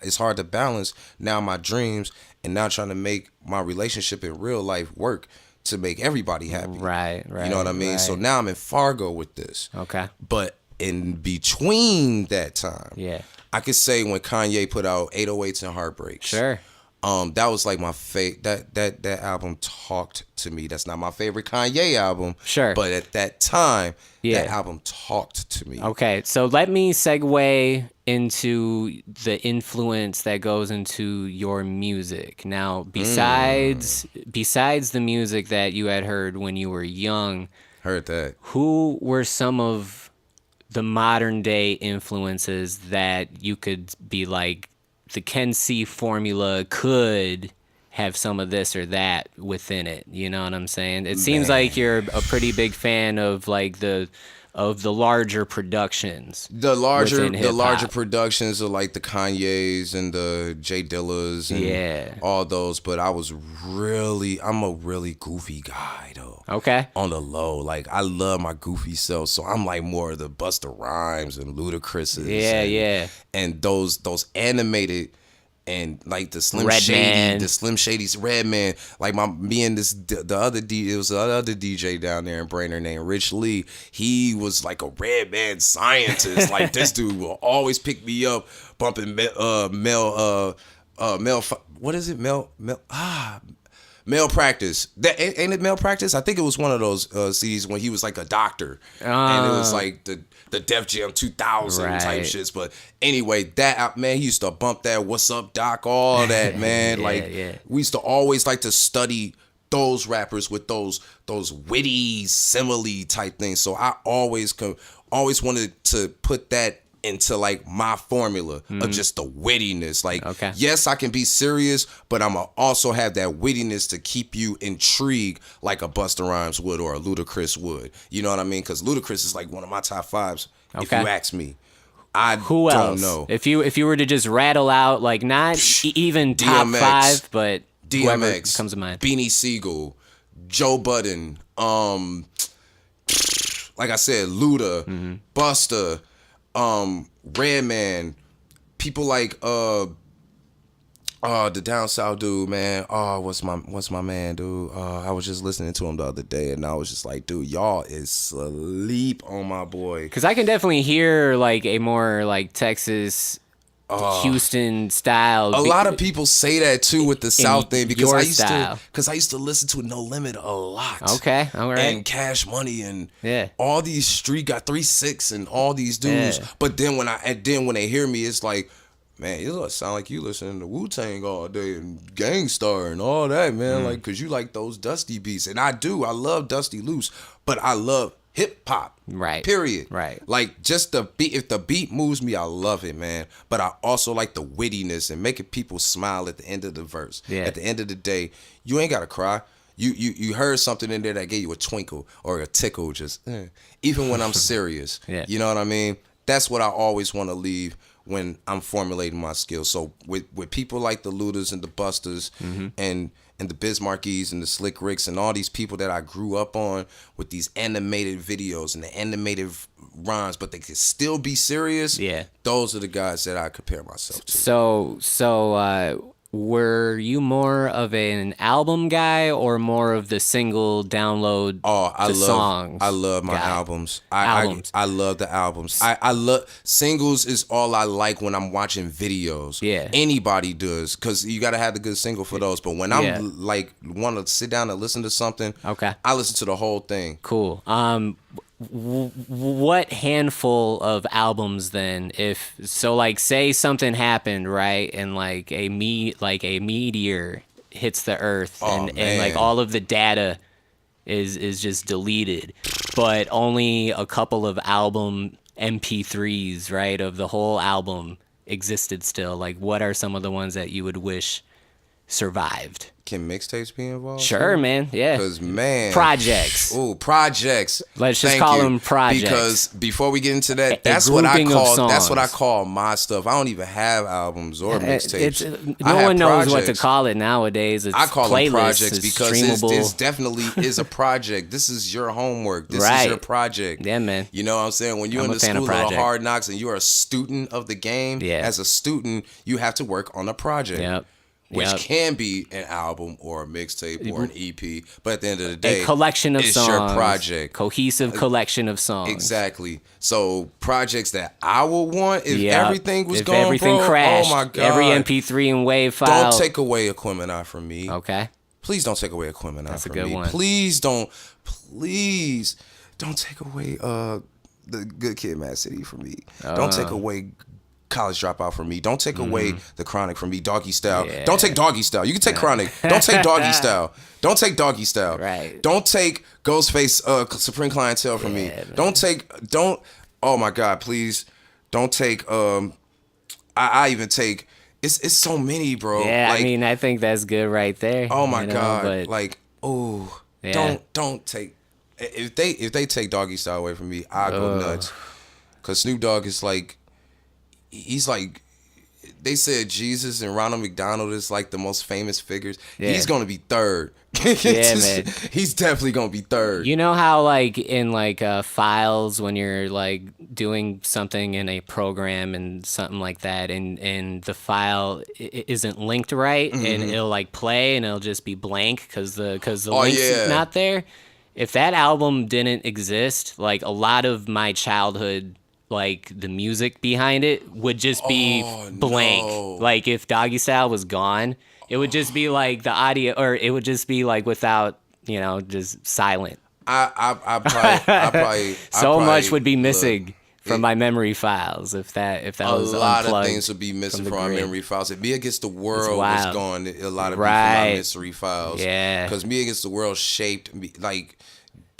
It's hard to balance now my dreams and now trying to make my relationship in real life work to make everybody happy. Right. You know what I mean? Right. So now I'm in Fargo with this. Okay. But in between that time, I could say when Kanye put out 808s and Heartbreaks. Sure. That was like my that album talked to me. That's not my favorite Kanye album. Sure. But at that time, that album talked to me. Okay, so let me segue into the influence that goes into your music. Now, besides the music that you had heard when you were young, heard that. Who were some of the modern day influences that you could be like, the Ken C formula could have some of this or that within it? You know what I'm saying? It seems like you're a pretty big fan of like the larger productions. The larger productions are like the Kanyes and the J Dillas and all those. But I'm a really goofy guy though. Okay. On the low, like I love my goofy self, so I'm like more of the Busta Rhymes and Ludacris's. And those animated. And like the Slim Shady's Redman, like me and the other DJ down there in Brainerd named Rich Lee. He was like a Redman scientist. Like this dude will always pick me up, bumping Malpractice. Ain't it Malpractice? I think it was one of those CDs when he was like a doctor, and it was like the Def Jam 2000 type shits. But anyway, that man, he used to bump that "What's Up, Doc," all that man. We used to always like to study those rappers with those witty simile type things. So I always wanted to put that into like my formula of just the wittiness. Like, yes, I can be serious, but I'ma also have that wittiness to keep you intrigued like a Busta Rhymes would or a Ludacris would. You know what I mean? Because Ludacris is like one of my top fives, if you ask me. Who don't else? know. If you were to just rattle out, like, not even top DMX, 5, but whoever DMX comes to mind. Beanie Siegel, Joe Budden, like I said, Luda, Busta, Redman, people like the down south dude, man. What's my man, dude? I was just listening to him the other day, and I was just like, dude, y'all is sleep on my boy. Because I can definitely hear like a more like Texas, Houston style. A lot of people say that too with the South thing because I used to listen to No Limit a lot. Okay, all right. And Cash Money and all these street got 3-6 and all these dudes. But then when they hear me, it's like, man, you sound like you listening to Wu-Tang all day and Gangstar and all that, man. Like, cause you like those dusty beats, and I do. I love Dusty Loose, but I love hip hop. Right. Period. Right. Like, just the beat. If the beat moves me, I love it, man. But I also like the wittiness and making people smile at the end of the verse. Yeah. At the end of the day, you ain't gotta cry. You heard something in there that gave you a twinkle or a tickle. Just even when I'm serious. You know what I mean? That's what I always want to leave when I'm formulating my skills. So with people like the Ludas and the Busters and the Bismarckies and the Slick Ricks and all these people that I grew up on with these animated videos and the animated rhymes, but they could still be serious. Yeah, those are the guys that I compare myself to. So were you more of an album guy or more of the single download? Songs? I love my albums. I love the albums. I love singles is all I like when I'm watching videos. Yeah, anybody does, because you got to have the good single for those. But when I'm like want to sit down and listen to something, I listen to the whole thing. Cool. what handful of albums then, if so, like say something happened, right, and like a meteor hits the earth, and like all of the data is just deleted, but only a couple of album MP3s, right, of the whole album existed still. Like, what are some of the ones that you would wish survived? Can mixtapes be involved? Sure, man. Yeah. Because, man. Projects. Ooh, projects. Let's just call them projects. Because before we get into that, that's what I call my stuff. I don't even have albums or mixtapes. No one knows what to call it nowadays. It's I call them projects because it's it definitely is a project. This is your homework. This is your project. Yeah, man. You know what I'm saying? When you're in the school of hard knocks and you're a student of the game, as a student, you have to work on a project. Yep. Which can be an album or a mixtape or an EP, but at the end of the day, a collection of songs, it's your project, cohesive collection of songs. Exactly. So projects that I would want if everything was gone, everything crashed, oh my God, every MP3 and WAV file. Don't take away Equipment from me. Okay. Please don't take away Equipment from me. That's a good one. Please don't take away the Good Kid, Mad City from me. Don't take away College Dropout from me. Don't take away The Chronic from me. Doggy Style. Yeah. Don't take Doggy Style. You can take Chronic. Don't take Doggy Style. Don't take Doggy Style. Right. Don't take Ghostface Supreme Clientele from me. Man. Oh my God, please. Don't take I even take it's so many, bro. Yeah, like, I mean, I think that's good right there. Oh my God. But, like, don't take if they take Doggy Style away from me, I'll go nuts. Cause Snoop Dogg is like he's like, they said Jesus and Ronald McDonald is like the most famous figures. Yeah. He's gonna be third. Man. He's definitely gonna be third. You know how like in like files when you're like doing something in a program and something like that, and the file isn't linked right, and it'll like play and it'll just be blank because the link's not there. If that album didn't exist, like a lot of my childhood, like the music behind it would just be blank. No. Like if Doggy Style was gone, it would just be like the audio, or it would just be like without, just silent. I probably so much would be missing from my memory files if that was a lot of things would be missing from our memory files. If Me Against the World was gone, a lot of people from our mystery files. Yeah, because Me Against the World shaped me like.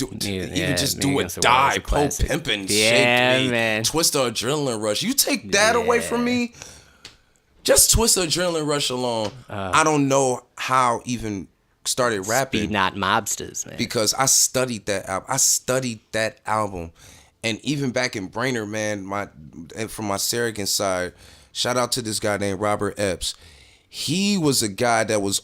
Even just Do or Die, Poe Pimpin' shaped me. Man. Twista Adrenaline Rush. You take that away from me, just Twista Adrenaline Rush alone. I don't know how even started rapping. Speed Not Mobsters, man. Because I studied that album. And even back in Brainerd, man, from my Saracen side, shout out to this guy named Robert Epps. He was a guy that was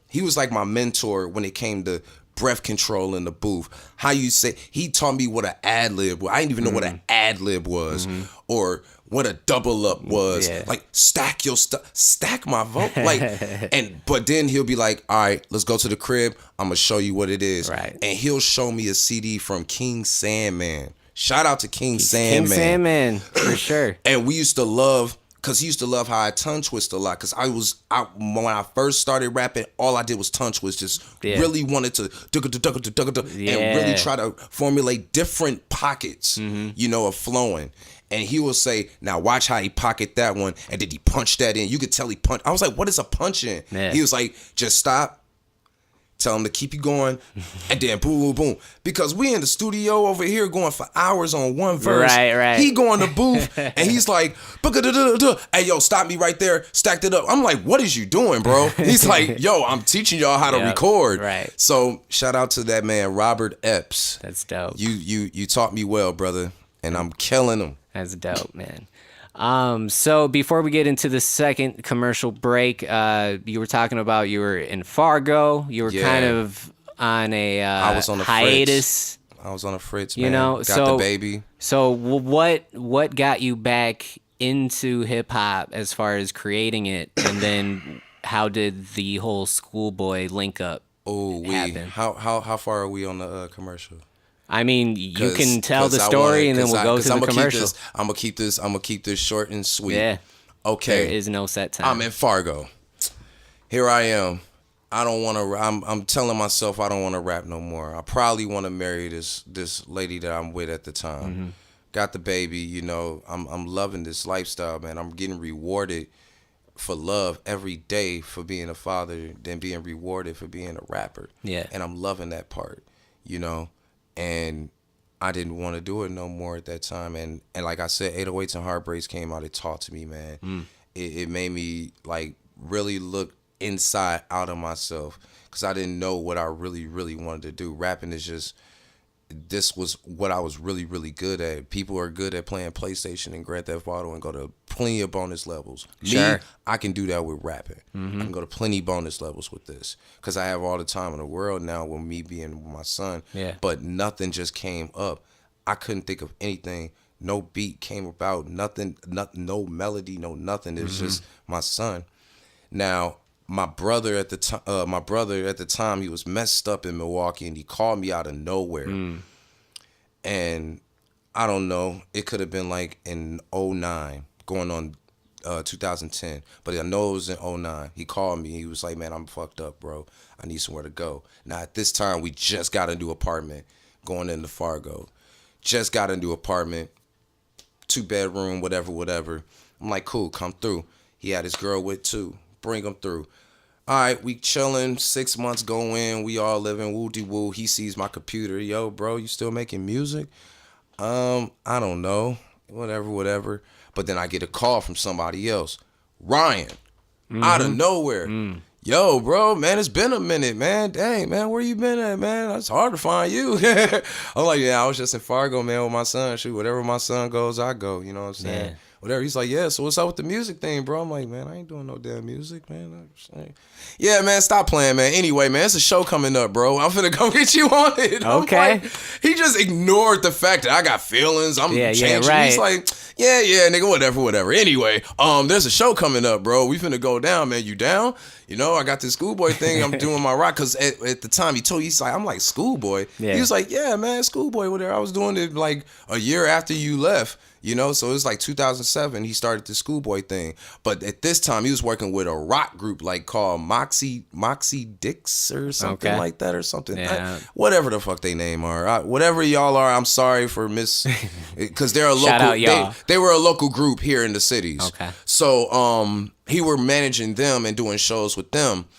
he was like my mentor when it came to breath control in the booth. How you say, he taught me what an ad-lib was. I didn't even know what an ad-lib was, or what a double up was. Like, stack your stuff, stack my vote. Like, but then he'll be like, all right, let's go to the crib. I'm gonna show you what it is. Right. And he'll show me a CD from King Sandman. Shout out to King Sandman. King Sandman, for sure. And we used to love, because he used to love how I tongue twist a lot. Because when I first started rapping, all I did was tongue twist. Just really wanted to and really try to formulate different pockets, of flowing. And he will say, now watch how he pocket that one. And did he punch that in? You could tell he punched. I was like, what is a punch in? Yeah. He was like, just stop. Tell him to keep you going, and then boom, boom, boom. Because we in the studio over here going for hours on one verse. Right. He go in the booth, and he's like, hey, yo, stop me right there, stacked it up. I'm like, what is you doing, bro? He's like, yo, I'm teaching y'all how to record. Right. So shout out to that man, Robert Epps. That's dope. You taught me well, brother, and I'm killing him. That's dope, man. So before we get into the second commercial break, you were talking about you were in Fargo. You were kind of on a I was on a hiatus. I was on a fritz, man. Got the baby. So what got you back into hip hop as far as creating it, and then how did the whole SkoolBoy link up happen? How far are we on the commercial? I mean, you can tell the story, and then we'll go to the commercial. I'm gonna keep this short and sweet. Yeah. Okay. There is no set time. I'm in Fargo. Here I am. I don't want to. I'm telling myself I don't want to rap no more. I probably want to marry this lady that I'm with at the time. Mm-hmm. Got the baby, you know. I'm loving this lifestyle, man. I'm getting rewarded for love every day for being a father, than being rewarded for being a rapper. Yeah. And I'm loving that part, you know. And I didn't want to do it no more at that time. And like I said, 808s and Heartbreaks came out. It taught to me, man. It made me like really look inside out of myself, because I didn't know what I really wanted to do. Rapping is just, this was what I was really good at. People are good at playing PlayStation and Grand Theft Auto and go to plenty of bonus levels. Sure. Me, I can do that with rapping. I can go to plenty bonus levels with this, because I have all the time in the world now with me being with my son. Yeah. But nothing just came up. I couldn't think of anything. No beat came about. Nothing, no melody, no nothing. It was just my son. Now, my brother at the time, he was messed up in Milwaukee, and he called me out of nowhere. And I don't know, it could have been like in 09, going on 2010, but I know it was in 09. He called me. He was like, man, I'm fucked up, bro. I need somewhere to go. Now, at this time, we just got a new apartment going into Fargo. Just got a new apartment, 2-bedroom, whatever. I'm like, cool, come through. He had his girl with too. Bring him through. All right, we chilling. 6 months go in. We all living woo-de-woo. He sees my computer. Yo, bro, you still making music? I don't know. Whatever. But then I get a call from somebody else. Ryan, out of nowhere. Yo, bro, man, it's been a minute, man. Dang, man, where you been at, man? It's hard to find you. I'm like, yeah, I was just in Fargo, man, with my son. Shoot, whatever my son goes, I go. You know what I'm saying? Yeah. Whatever. He's like, yeah, so what's up with the music thing, bro? I'm like, man, I ain't doing no damn music, man. Yeah, man, stop playing, man. Anyway, man, it's a show coming up, bro. I'm finna come get you on it. Okay. Like, he just ignored the fact that I got feelings. I'm changing. Right. He's like, yeah, nigga, whatever. Anyway, there's a show coming up, bro. We finna go down, man. You down? You know, I got this SkoolBoy thing. I'm doing my rock, because at the time he's like, I'm like, SkoolBoy? Yeah. He was like, yeah, man, SkoolBoy, whatever. I was doing it like a year after you left. You know, so it was like 2007, he started the SkoolBoy thing. But at this time, he was working with a rock group like called Moxie Dix or something like that, or something. Yeah. Whatever the fuck they name are. Whatever y'all are, I'm sorry for because they're a local. Shout out, y'all. They were a local group here in the cities. Okay. So he were managing them and doing shows with them.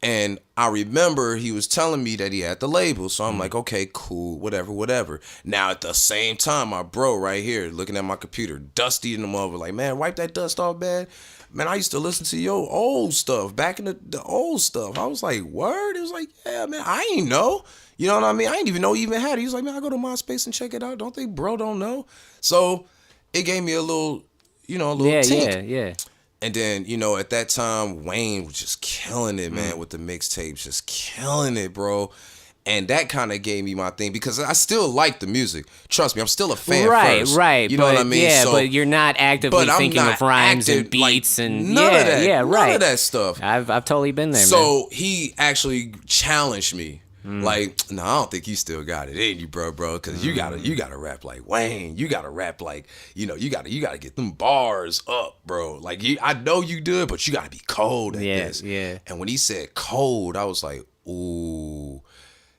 And I remember he was telling me that he had the label. So I'm like, okay, cool, whatever. Now, at the same time, my bro right here looking at my computer, dusty in the mother, like, man, wipe that dust off, man. Man, I used to listen to your old stuff, back in the old stuff. I was like, word? It was like, yeah, man, I ain't know. You know what I mean? I didn't even know he even had it. He was like, man, I go to MySpace and check it out. Don't think bro don't know? So it gave me a little, tink. Yeah. And then, at that time, Wayne was just killing it, man, with the mixtapes, just killing it, bro. And that kind of gave me my thing, because I still like the music. Trust me, I'm still a fan first. Right. You know what I mean? Yeah, but you're not actively thinking of rhymes and beats and none of that. Yeah, right. None of that stuff. I've totally been there, man. So he actually challenged me. Like, no, I don't think you still got it in you, bro, because you gotta rap like Wayne. You gotta rap like, you gotta get them bars up, bro. Like, I know you do it, but you gotta be cold at this. Yeah. And when he said cold, I was like, ooh.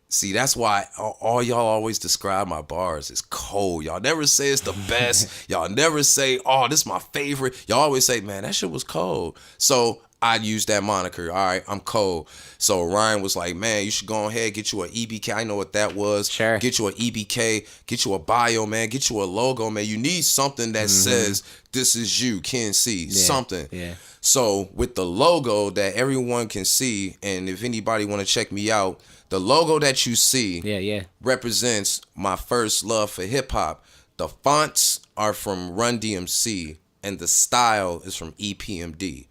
See, that's why all y'all always describe my bars as cold. Y'all never say it's the best. Y'all never say, oh, this is my favorite. Y'all always say, man, that shit was cold. So I used that moniker. All right, I'm cold. So Ryan was like, man, you should go ahead, get you an EBK. I know what that was. Sure. Get you an EBK, get you a bio, man, get you a logo, man. You need something that says, this is you, Ken C, something. Yeah. So with the logo that everyone can see, and if anybody want to check me out, the logo that you see represents my first love for hip hop. The fonts are from Run DMC, and the style is from EPMD.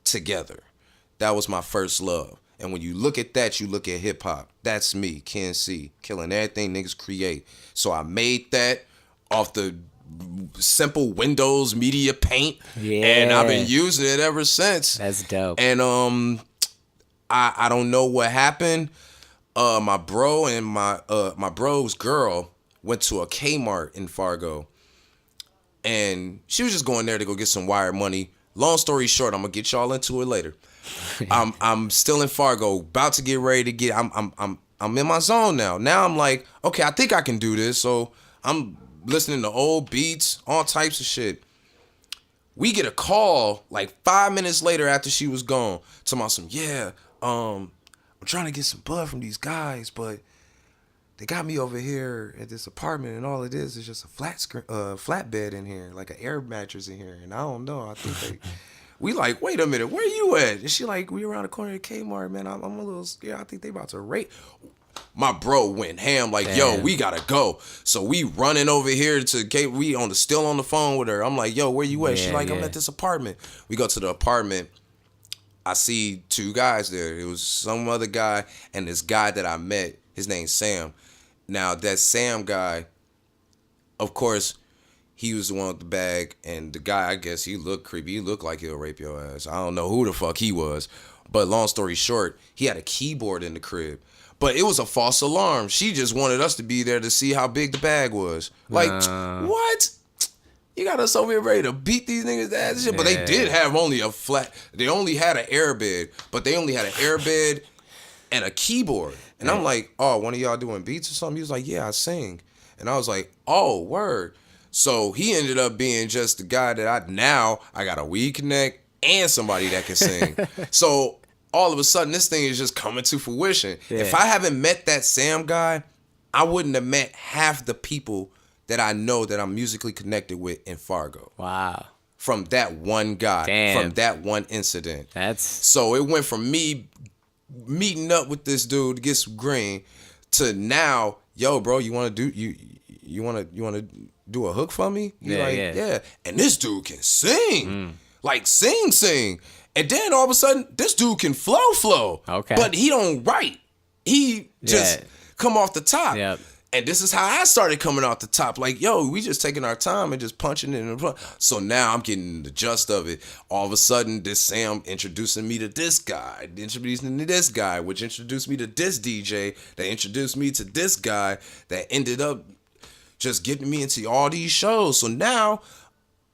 Together. That was my first love. And when you look at that, you look at hip hop. That's me, Ken C, killing everything niggas create. So I made that off the simple Windows Media Paint. Yeah. And I've been using it ever since. That's dope. And I don't know what happened. My bro and my bro's girl went to a Kmart in Fargo. And she was just going there to go get some wire money. Long story short, I'm going to get y'all into it later. I'm still in Fargo, about to get ready to get. I'm in my zone now. Now I'm like, okay, I think I can do this. So I'm listening to old beats, all types of shit. We get a call like 5 minutes later after she was gone, talking about some, I'm trying to get some blood from these guys, but they got me over here at this apartment, and all it is just a flat bed in here, like an air mattress in here, and I don't know. I think we like, wait a minute, where you at? And she like, we around the corner of Kmart, man. I'm a little scared. I think they about to rape. My bro went ham like, Damn. yo, we gotta go. So we running over here to K. We still on the phone with her. I'm like, yo, where you at? She like, I'm at this apartment. We go to the apartment. I see two guys there. It was some other guy and this guy that I met. His name's Sam. Now that Sam guy, of course, he was the one with the bag, and the guy, I guess, he looked creepy. He looked like he'll rape your ass. I don't know who the fuck he was. But long story short, he had a keyboard in the crib. But it was a false alarm. She just wanted us to be there to see how big the bag was. Like, what? You got us over here ready to beat these niggas' ass and shit. But they did have only a flat. They only had an air bed. But they only had an air bed and a keyboard. And I'm like, oh, one of y'all doing beats or something? He was like, yeah, I sing. And I was like, oh, word. So he ended up being just the guy that I got a weed connect and somebody that can sing. So all of a sudden, this thing is just coming to fruition. Yeah. If I haven't met that Sam guy, I wouldn't have met half the people that I know that I'm musically connected with in Fargo. Wow. From that one guy. Damn. From that one incident. That's... So it went from me meeting up with this dude to get some green to now, yo, bro, you want to do a hook for me? Yeah. And this dude can sing. Like sing. And then all of a sudden, this dude can flow. Okay. But he don't write. He just come off the top. Yep. And this is how I started coming off the top. Like, yo, we just taking our time and just punching it in the front. So now I'm getting the gist of it. All of a sudden, this Sam introducing me to this guy, introducing me to this guy, which introduced me to this DJ, that introduced me to this guy, that ended up just getting me into all these shows. So now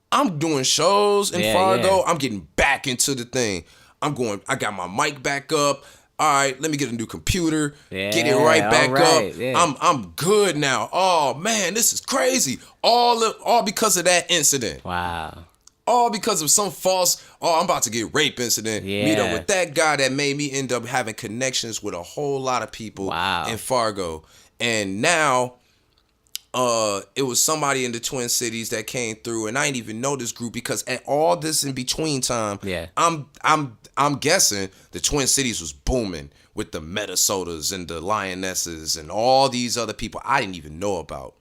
I'm doing shows in Fargo. Yeah. I'm getting back into the thing. I got my mic back up. All right, let me get a new computer, get it right back up. Yeah. I'm good now. Oh man, this is crazy. All because of that incident. Wow. All because of some false, I'm about to get rape incident. Yeah. Meet up with that guy that made me end up having connections with a whole lot of people in Fargo. And now it was somebody in the Twin Cities that came through, and I didn't even know this group because at all this in between time, I'm guessing the Twin Cities was booming with the Metasodas and the Lionesses and all these other people I didn't even know about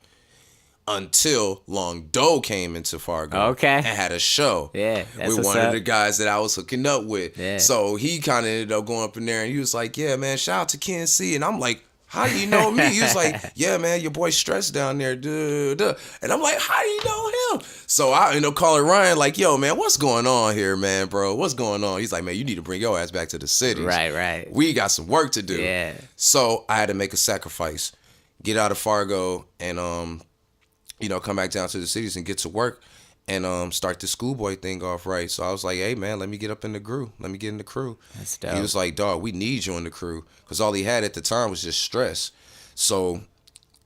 until Long Doe came into Fargo and had a show with one of the guys that I was hooking up with. Yeah. So he kind of ended up going up in there, and he was like, yeah, man, shout out to Ken C. And I'm like, how do you know me? He was like, yeah, man, your boy Stress down there. Duh. And I'm like, how do you know him? So I ended up calling Ryan like, yo, man, what's going on here, man, bro? What's going on? He's like, man, you need to bring your ass back to the city. Right. We got some work to do. Yeah. So I had to make a sacrifice, get out of Fargo and, come back down to the cities and get to work and start the SkoolBoy thing off right. So I was like, hey, man, let me get up in the crew. Let me get in the crew. That's dope. He was like, dog, we need you in the crew. Because all he had at the time was just Stress. So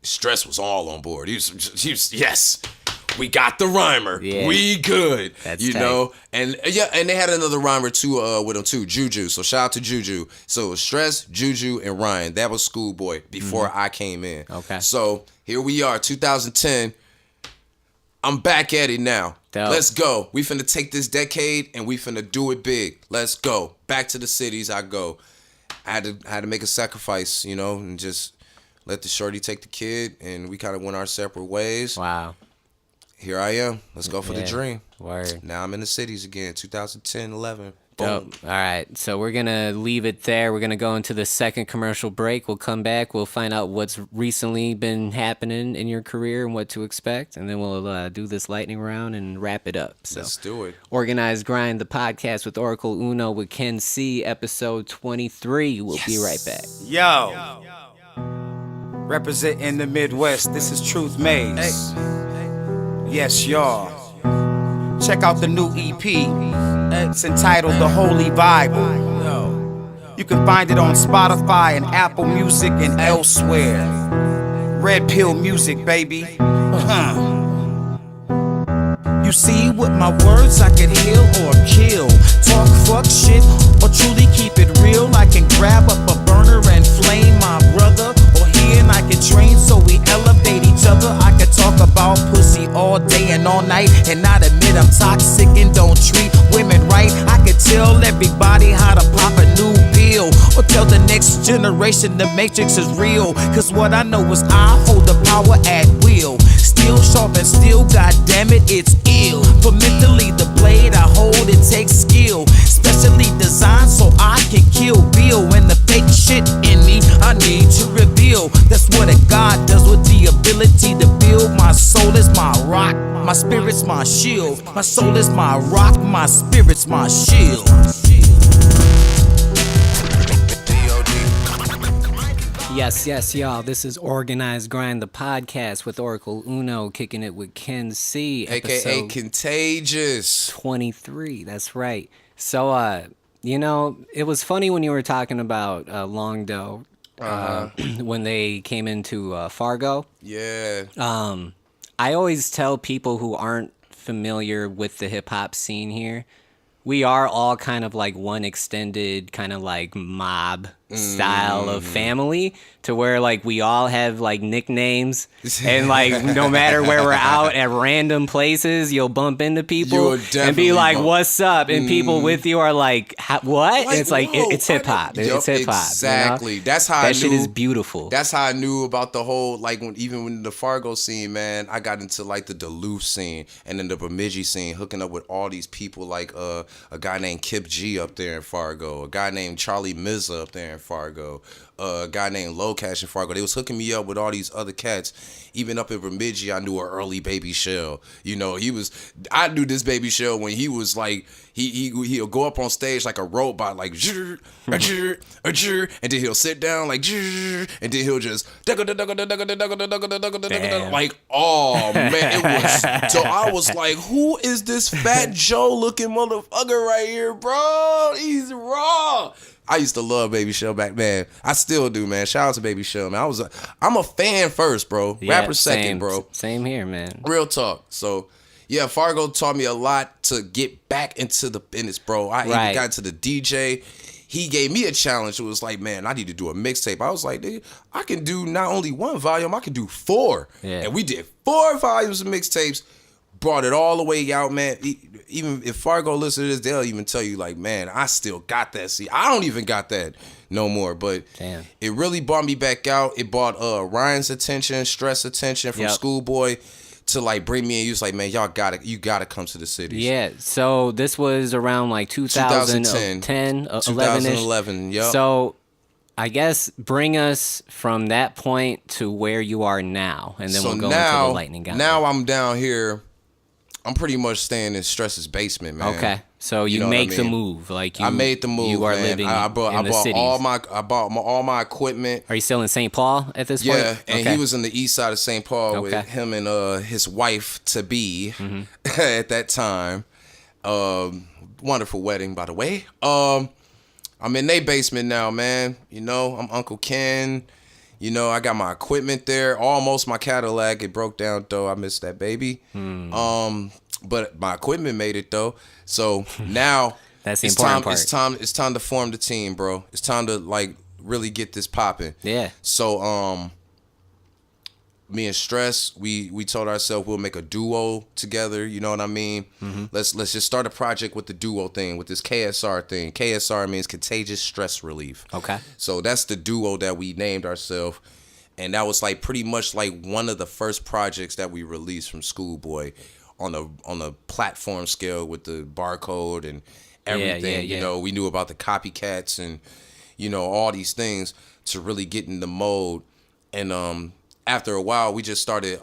Stress was all on board. He was yes, we got the rhymer. Yeah. We good. That's you tight. know? And they had another rhymer too with him too, Juju. So shout out to Juju. So it was Stress, Juju, and Ryan. That was SkoolBoy before I came in. Okay. So here we are, 2010. I'm back at it now. Dope. Let's go. We finna take this decade and we finna do it big. Let's go. Back to the cities I go. I had to make a sacrifice, and just let the shorty take the kid, and we kind of went our separate ways. Wow. Here I am. Let's go for the dream. Word. Now I'm in the cities again, 2010, 11. Dope. All right. So we're going to leave it there. We're going to go into the second commercial break. We'll come back. We'll find out what's recently been happening in your career and what to expect. And then we'll do this lightning round and wrap it up. So let's do it. Organized Grind, the podcast with Oracle Uno with Ken C, episode 23. We'll be right back. Yo. Representing the Midwest, this is Truth Maze. Yes, y'all. Check out the new EP. It's entitled The Holy Bible. You can find it on Spotify and Apple Music and elsewhere. Red Pill Music, baby. You see, with my words I can heal or kill. Talk fuck shit or truly keep it real. I can grab up a burner and flame my brother, or he and I can train so we elevate each other. I can talk about pussy all day and all night and not admit I'm toxic and don't treat women right. I can tell everybody how to pop a new pill, or tell the next generation the matrix is real. Cause what I know is I hold the power at will. Still sharp and still, goddammit, it's ill. For mentally the blade I hold, it takes skill, specially designed so I can kill Bill. And the fake shit in me I need to reveal. That's what a god does with the ability to build. My soul is my rock, my spirit's my shield. My soul is my rock, my spirit's my shield. Yes, y'all. This is Organized Grind, the podcast with Oracle Uno, kicking it with Ken C. AKA Contagious 23. That's right. So, it was funny when you were talking about Long Doe when they came into Fargo. Yeah. I always tell people who aren't familiar with the hip hop scene here, we are all kind of like one extended kind of like mob style of family, to where like we all have like nicknames, and like no matter where we're out at random places, you'll bump into people and be like, "What's up?" And people with you are like, "What?" Like, it's like it's hip hop. It's hip hop. Exactly. You know? That's how that I knew. shit is beautiful. That's how I knew about the whole, like, even when the Fargo scene, man, I got into like the Duluth scene and then the Bemidji scene, hooking up with all these people, like a guy named Kip G up there in Fargo, a guy named Charlie Mizza up there in Fargo, a guy named Locash in Fargo. They was hooking me up with all these other cats. Even up in Bemidji, I knew an early Baby Shell. You know, I knew this Baby Shell when he was like, he'll go up on stage like a robot, like, and then he'll sit down like, and then he'll just, like, oh man, it was. So I was like, who is this Fat Joe looking motherfucker right here, bro? He's raw. I used to love Baby Shell back then. I still do, man. Shout out to Baby Shell, man. I'm a fan first, bro. Yeah, Rapper second, bro. Same here, man. Real talk. So, yeah, Fargo taught me a lot to get back into the business, bro. I even got into the DJ. He gave me a challenge. It was like, man, I need to do a mixtape. I was like, dude, I can do not only one volume, I can do 4. Yeah. And we did 4 volumes of mixtapes. Brought it all the way out, man. Even if Fargo listen to this, they'll even tell you, like, man, I still got that. See, I don't even got that no more. But damn, it really brought me back out. It brought Ryan's attention, Stress attention from SkoolBoy to like bring me in. He was like, man, you gotta come to the cities. Yeah. So this was around like 2010, 2011. Yep. So I guess bring us from that point to where you are now, and then we'll go into the lightning gauntlet. Now I'm down here. I'm pretty much staying in Stress's basement, man. Okay, so you make the move, like I made the move. You are man. living I bought in the cities. I bought all my equipment. Are you still in St. Paul at this point? Yeah, and he was in the east side of St. Paul with him and his wife to be at that time. Wonderful wedding, by the way. I'm in their basement now, man. You know, I'm Uncle Ken. You know, I got my equipment there. Almost my Cadillac. It broke down, though. I missed that baby. But my equipment made it, though. So now that's the important part. It's time to form the team, bro. It's time to, like, really get this popping. Yeah. So me and Stress, we told ourselves we'll make a duo together. You know what I mean? Let's just start a project with the duo thing, with this KSR thing. KSR means Contagious Stress Relief. Okay. So that's the duo that we named ourselves, and that was like pretty much like one of the first projects that we released from SkoolBoy on a platform scale with the barcode and everything. You know, we knew about the copycats and all these things to really get in the mode. And after a while, we just started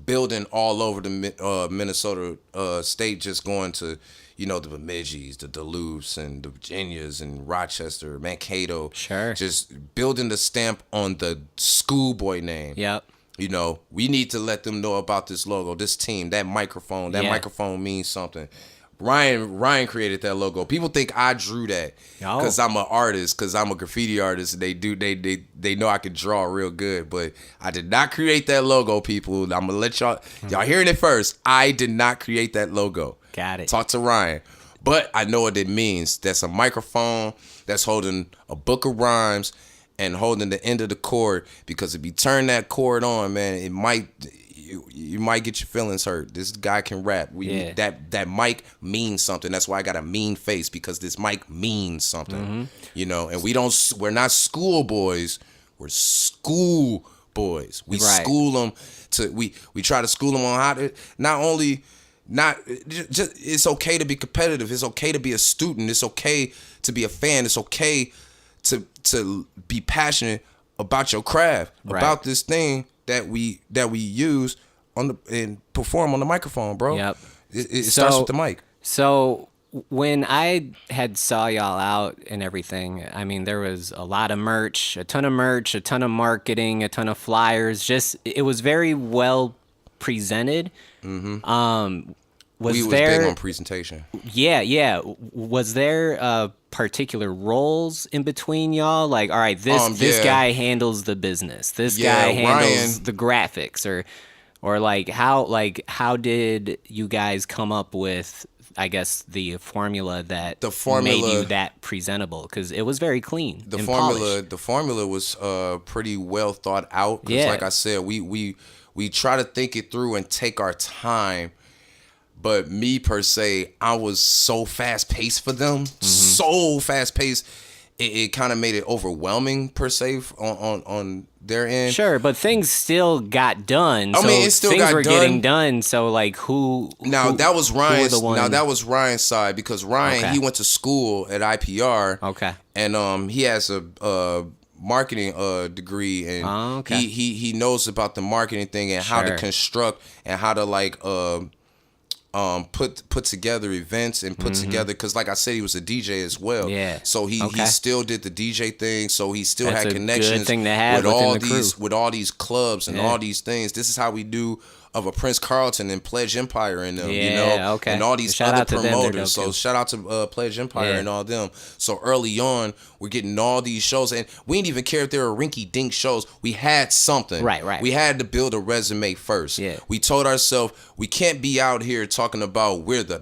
building all over the Minnesota state, just going to, the Bemidji's, the Duluths, and the Virginias, and Rochester, Mankato. Sure. Just building the stamp on the SkoolBoy name. Yep. We need to let them know about this logo, this team, that microphone. That microphone means something. Ryan created that logo. People think I drew that Oh. because I'm an artist, because I'm a graffiti artist. And they know I can draw real good, but I did not create that logo. People, I'm gonna let y'all hearing it first. I did not create that logo. Got it. Talk to Ryan, but I know what it means. That's a microphone that's holding a book of rhymes and holding the end of the cord, because if you turn that cord on, man, it might. You might get your feelings hurt. This guy can rap. That mic means something. That's why I got a mean face, because this mic means something. You know, and we're not schoolboys. We're school boys. We Right. school them to we try to school them on how to just it's okay to be competitive. It's okay to be a student. It's okay to be a fan. It's okay to be passionate about your craft, Right. about this thing that we use and perform on the microphone, bro. Yep. It starts with the mic. So when I had saw y'all out and everything, I mean, there was a lot of merch, a ton of marketing, a ton of flyers. Just it was very well presented. Was We was there big on presentation. Yeah. Was there particular roles in between y'all? Like, all right, this Yeah. guy handles the business. This Yeah, guy handles Ryan- the graphics, or how did you guys come up with, I guess, the formula that made you that presentable? Because it was very clean. The and formula polished. the formula was pretty well thought out, because Yeah. like I said, we try to think it through and take our time. But me per se, I was so fast paced for them, so fast paced. It kind of made it overwhelming per se on their end. Sure, but things still got done. I mean, it still things got were done. getting done. So like, That was Ryan's. the one? Now that was Ryan's side, because Ryan, Okay. he went to school at IPR. Okay. And he has a marketing degree, and Oh, okay. he knows about the marketing thing and how to Sure. construct and how to put together events and put together, because like I said, he was a DJ as well. Yeah. So he Okay. still did the DJ thing. So he still That's had a connections good thing to have with all within the these crew. with all these clubs and Yeah. all these things. This is how we do of a Prince Carlton and Pledge Empire and them, you Yeah, know, okay. and all these Shout other out to them, they're promoters. dope So too. shout out to Pledge Empire Yeah. and all them. So early on, we're getting all these shows, and we didn't even care if they were rinky-dink shows. We had something. Right. We had to build a resume first. Yeah. We told ourselves we can't be out here talking about we're the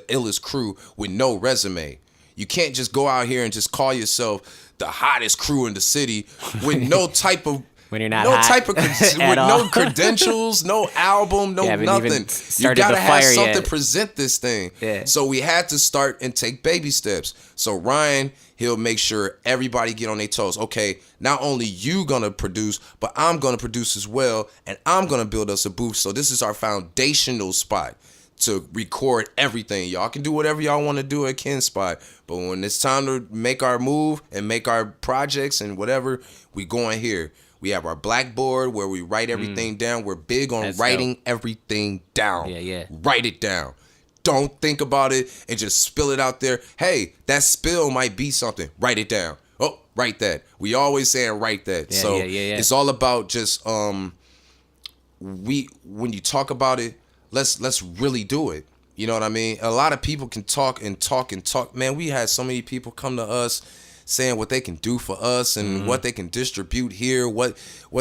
illest crew with no resume. You can't just go out here and just call yourself the hottest crew in the city with no type of When you're not no hot type of with at all. no credentials, no album, no You haven't even nothing. You started gotta the have fire something yet. present this thing. Yeah. So we had to start and take baby steps. So Ryan, he'll make sure everybody get on their toes. Okay, not only you gonna produce, but I'm gonna produce as well, and I'm gonna build us a booth. So this is our foundational spot to record everything. Y'all can do whatever y'all want to do at Ken's spot, but when it's time to make our move and make our projects and whatever, we going here. We have our blackboard where we write everything down. We're big on That's writing dope. everything down. Yeah. Write it down. Don't think about it and just spill it out there. Hey, that spill might be something. Write it down. Oh, write that. We always saying write that. Yeah, so yeah. it's all about just when you talk about it, let's really do it. You know what I mean? A lot of people can talk and talk and talk. Man, we had so many people come to us saying what they can do for us and what they can distribute here, what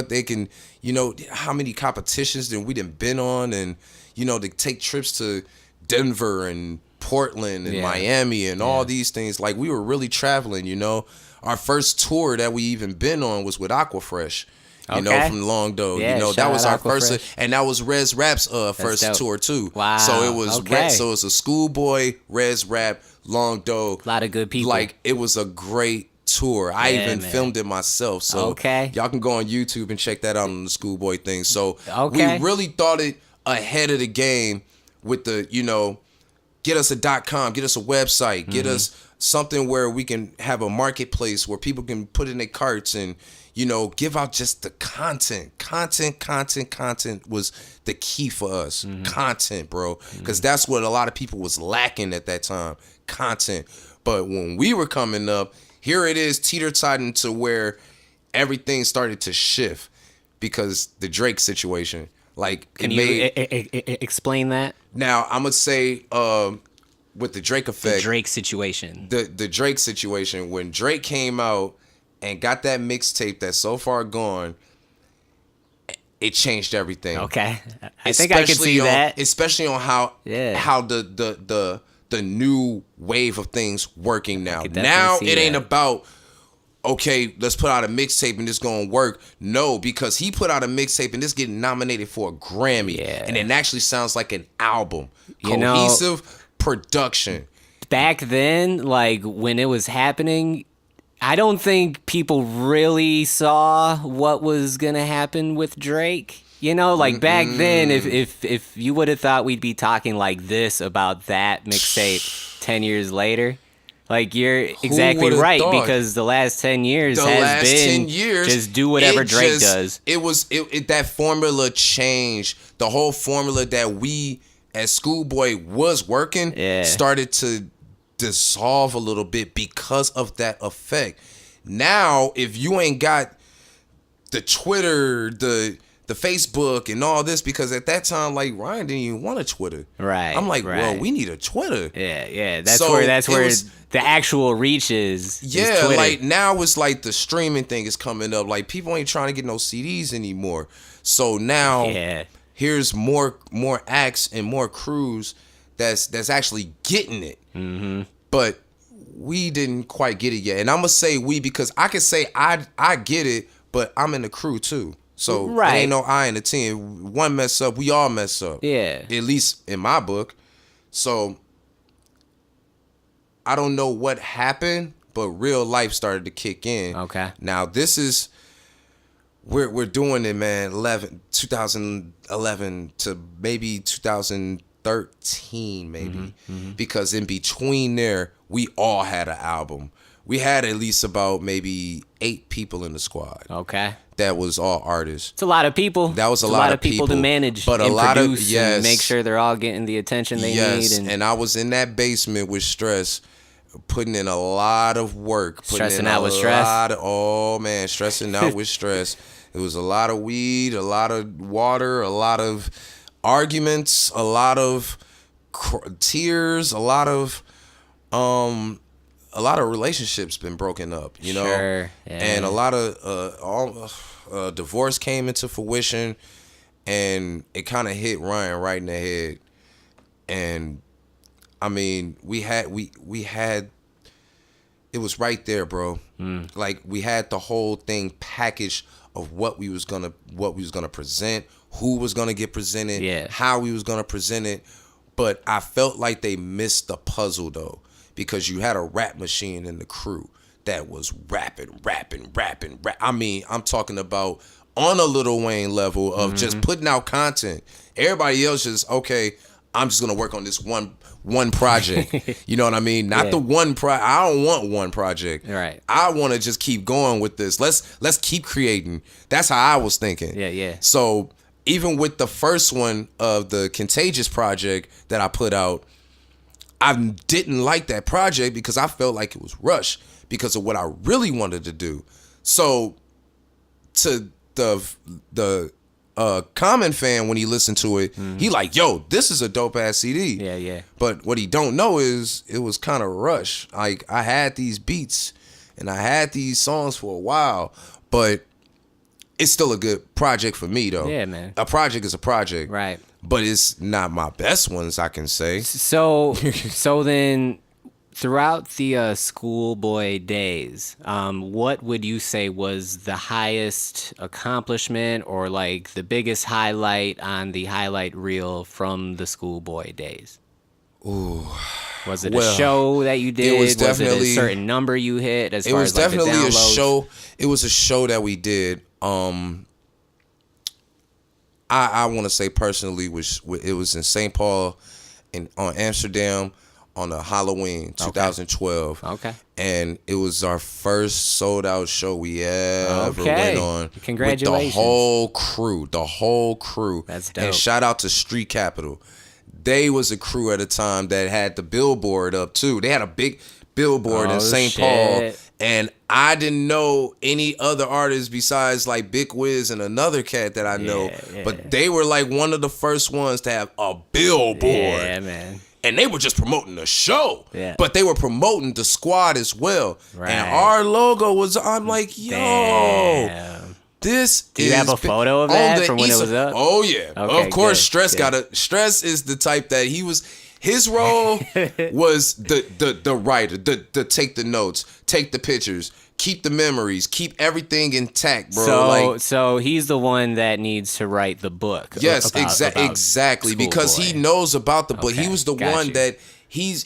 they can, you know, how many competitions that we done been on, and, you know, to take trips to Denver and Portland and Yeah. Miami and all these things. Like, we were really traveling, you know. Our first tour that we even been on was with Aquafresh. You know, Okay. from Longdo. Yeah, you know, shout that was out our first, Aquafresh. and that was Rez Rap's first dope. tour too. Wow, So it was okay. so it's a Schoolboy, Rez Rap, Longdo. A lot of good people. Like, it was a great tour. I Yeah, even man. filmed it myself. So Okay. y'all can go on YouTube and check that out on the Schoolboy thing. So Okay. we really thought it ahead of the game with the, you know, get us a .com, get us a website, get us something where we can have a marketplace where people can put in their carts and, you know, give out just the content. Content was the key for us. Content, bro. Because that's what a lot of people was lacking at that time. Content. But when we were coming up, here it is teeter-totting to where everything started to shift because the Drake situation. Like, Can it you made... explain that? Now, I'm going to say with the Drake effect. The Drake situation. The Drake situation. When Drake came out and got that mixtape that's So Far Gone, it changed everything. Okay. I think I can see that. Especially on how the new wave of things working now. Now it ain't about, okay, let's put out a mixtape and it's gonna work. No, because he put out a mixtape and this getting nominated for a Grammy. Yeah. And it actually sounds like an album. You Cohesive production. Back then, like when it was happening, I don't think people really saw what was gonna happen with Drake. You know, like back then, if you would have thought we'd be talking like this about that mixtape 10 years later, like you're exactly right, because the last 10 years has been just do whatever Drake does. It that formula changed. The whole formula that we as Schoolboy was working started to dissolve a little bit because of that effect. Now, if you ain't got the Twitter, the Facebook and all this, because at that time, like, Ryan didn't even want a Twitter. Right. I'm like, well, we need a Twitter. Yeah. That's where the actual reach is. Yeah, like now it's like the streaming thing is coming up. Like people ain't trying to get no CDs anymore. So now here's more acts and more crews that's actually getting it. Mm-hmm. But we didn't quite get it yet. And I'm gonna say we because I can say I get it, but I'm in the crew too. So it ain't no I in the team. One mess up, we all mess up. Yeah. At least in my book. So I don't know what happened, but real life started to kick in. Okay. Now this is we're doing it, man. 2011 to maybe 2013, maybe, because in between there we all had an album. We had at least about maybe 8 people in the squad. Okay. That was all artists. It's a lot of people. That was a lot of people to manage, but and a lot produce, of and make sure they're all getting the attention they need. And I was in that basement with Stress, putting in a lot of work. Stressing out with Stress? Stressing out with Stress. It was a lot of weed, a lot of water, a lot of arguments, a lot of tears, a lot of relationships been broken up, you know, and a lot of divorce came into fruition, and it kind of hit Ryan right in the head. And I mean, we had it was right there, bro. Like we had the whole thing packaged of what we was gonna present, who was gonna get presented, how we was gonna present it. But I felt like they missed the puzzle though, because you had a rap machine in the crew that was rapping. I mean, I'm talking about on a Lil Wayne level of just putting out content. Everybody else just, okay, I'm just gonna work on this one project. You know what I mean? Not the one I don't want one project. Right. I want to just keep going with this. Let's keep creating. That's how I was thinking. Yeah. So even with the first one of the Contagious project that I put out, I didn't like that project because I felt like it was rushed because of what I really wanted to do. So to the common fan, when he listened to it, he like, yo, this is a dope ass CD. Yeah. But what he don't know is it was kind of rushed. Like I had these beats and I had these songs for a while, but it's still a good project for me though. Yeah, man. A project is a project. Right. But it's not my best ones, I can say. So then throughout the schoolboy days, what would you say was the highest accomplishment or like the biggest highlight on the highlight reel from the schoolboy days? Ooh. Was it a show that you did? Was it a certain number you hit as far as like the downloads? It was definitely a show. It was a show that we did. I want to say personally, it was in St. Paul, on Amsterdam, on a Halloween 2012. Okay. And it was our first sold out show we ever went on. Congratulations. With the whole crew. That's dope. And shout out to Street Capital. They was a crew at a time that had the billboard up too. They had a big billboard in St. Paul. And I didn't know any other artists besides like Big Wiz and another cat that I know. Yeah. But they were like one of the first ones to have a billboard. Yeah, man. and they were just promoting the show. Yeah. But they were promoting the squad as well. Right. And our logo was, I'm like, yo. Damn. This Do you have a photo of that from when it was up? Oh yeah, Okay, of course. good, Stress is the type that his role was the writer, the take the notes, take the pictures, keep the memories, keep everything intact, bro. So he's the one that needs to write the book. Yes, about exactly, because he knows about the book. Okay, He was the got one you. that he's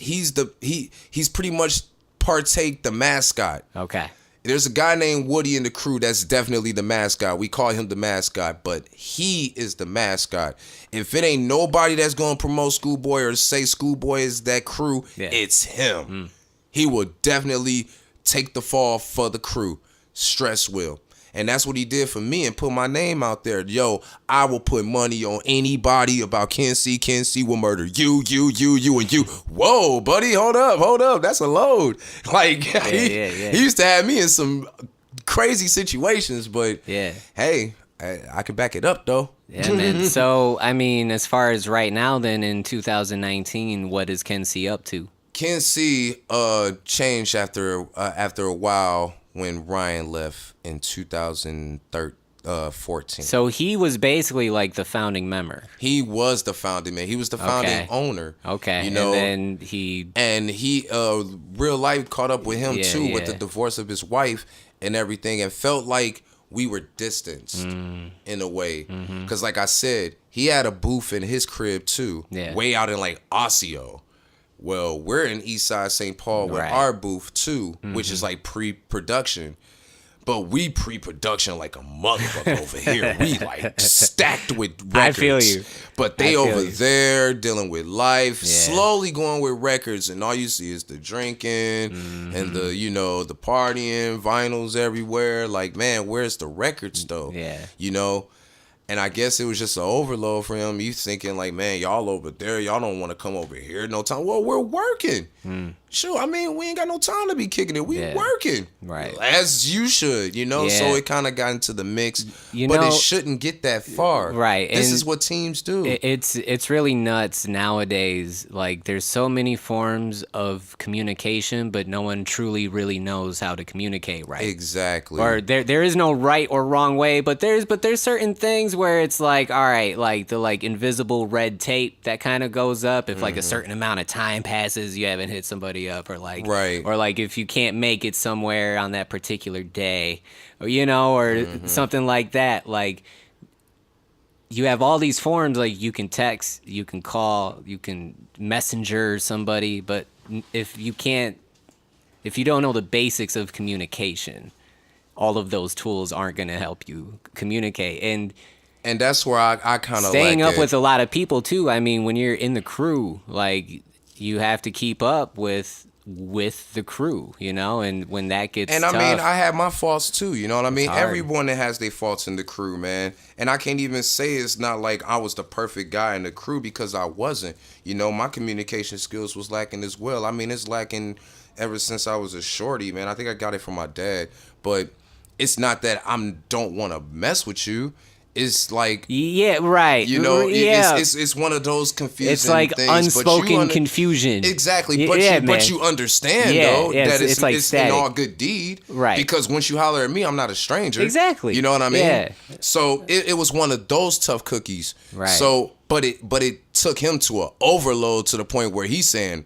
pretty much partake the mascot. Okay. There's a guy named Woody in the crew that's definitely the mascot. We call him the mascot, but he is the mascot. If it ain't nobody that's going to promote SkoolBoy or say SkoolBoy is that crew, it's him. He will definitely take the fall for the crew. Stress will. And that's what he did for me and put my name out there. Yo, I will put money on anybody about Ken C will murder you, and you. Whoa, buddy, hold up. That's a load. Like, he used to have me in some crazy situations, but hey, I can back it up, though. Yeah, man. So, I mean, as far as right now, then, in 2019, what is Ken C up to? Ken C changed after a while when Ryan left in 2014. So he was basically like the founding member. He was the founding man. He was the founding owner. Okay. You know, and then he real life caught up with him too with the yeah. divorce of his wife and everything, and felt like we were distanced in a way. Because like I said, he had a booth in his crib too, way out in like Osseo. Well, we're in Eastside St. Paul with our booth too, which is like pre-production. But we pre-production like a motherfucker over here. We like stacked with records. I feel you. But they over there dealing with life, slowly going with records, and all you see is the drinking and the, you know, the partying, vinyls everywhere. Like, man, where's the records though? Yeah. You know? And I guess it was just an overload for him. You thinking like, man, y'all over there, y'all don't want to come over here no time. Well, we're working. Sure, I mean, we ain't got no time to be kicking it. We working. Right. As you should, you know? So it kind of got into the mix. You but know, it shouldn't get that far. Right. This and is what teams do. It's really nuts nowadays. Like, there's so many forms of communication, but no one truly really knows how to communicate right. Exactly. Or there is no right or wrong way, but there's certain things where it's like, all right, like the like invisible red tape that kind of goes up if like a certain amount of time passes, you haven't hit somebody up, or like or like if you can't make it somewhere on that particular day, or you know, or something like that. Like, you have all these forms, like you can text, you can call, you can messenger somebody, but if you don't know the basics of communication, all of those tools aren't going to help you communicate. And that's where I kind of staying like up with a lot of people too. I mean, when you're in the crew, like, you have to keep up with the crew, you know, and when that gets tough, I mean, I have my faults too, you know what I mean? Everyone that has their faults in the crew, man. And I can't even say it's not like I was the perfect guy in the crew, because I wasn't. You know, my communication skills was lacking as well. I mean, it's lacking ever since I was a shorty, man. I think I got it from my dad. But it's not that I don't want to mess with you. It's like, yeah, right, you know, yeah. it's one of those confusing it's like things, unspoken confusion. Exactly, but but you understand though that it's like it's an all good deed, right? Because once you holler at me, I'm not a stranger. Exactly, you know what I mean? Yeah. So it was one of those tough cookies. Right. So, but it took him to an overload to the point where he's saying,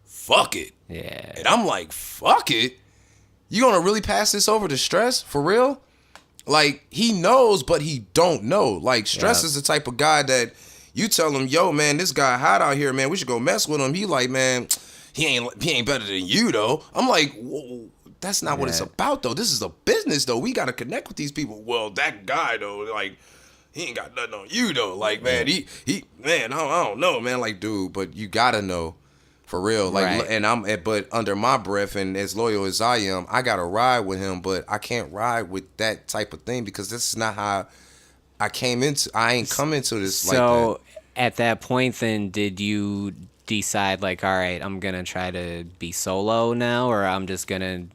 "Fuck it." Yeah. And I'm like, "Fuck it." You gonna really pass this over to Stress for real? Like, he knows, but he don't know. Like, Stress is the type of guy that you tell him, yo, man, this guy hot out here, man. We should go mess with him. He like, man, he ain't better than you, though. I'm like, whoa, that's not what it's about, though. This is a business, though. We got to connect with these people. Well, that guy, though, like, he ain't got nothing on you, though. Like, man, man, I don't know, man. Like, dude, but you got to know. For real, like, and but under my breath, and as loyal as I am, I gotta ride with him, but I can't ride with that type of thing, because this is not how I ain't come into this like that. So at that point, then, did you decide, like, all right, I'm gonna try to be solo now, or I'm just gonna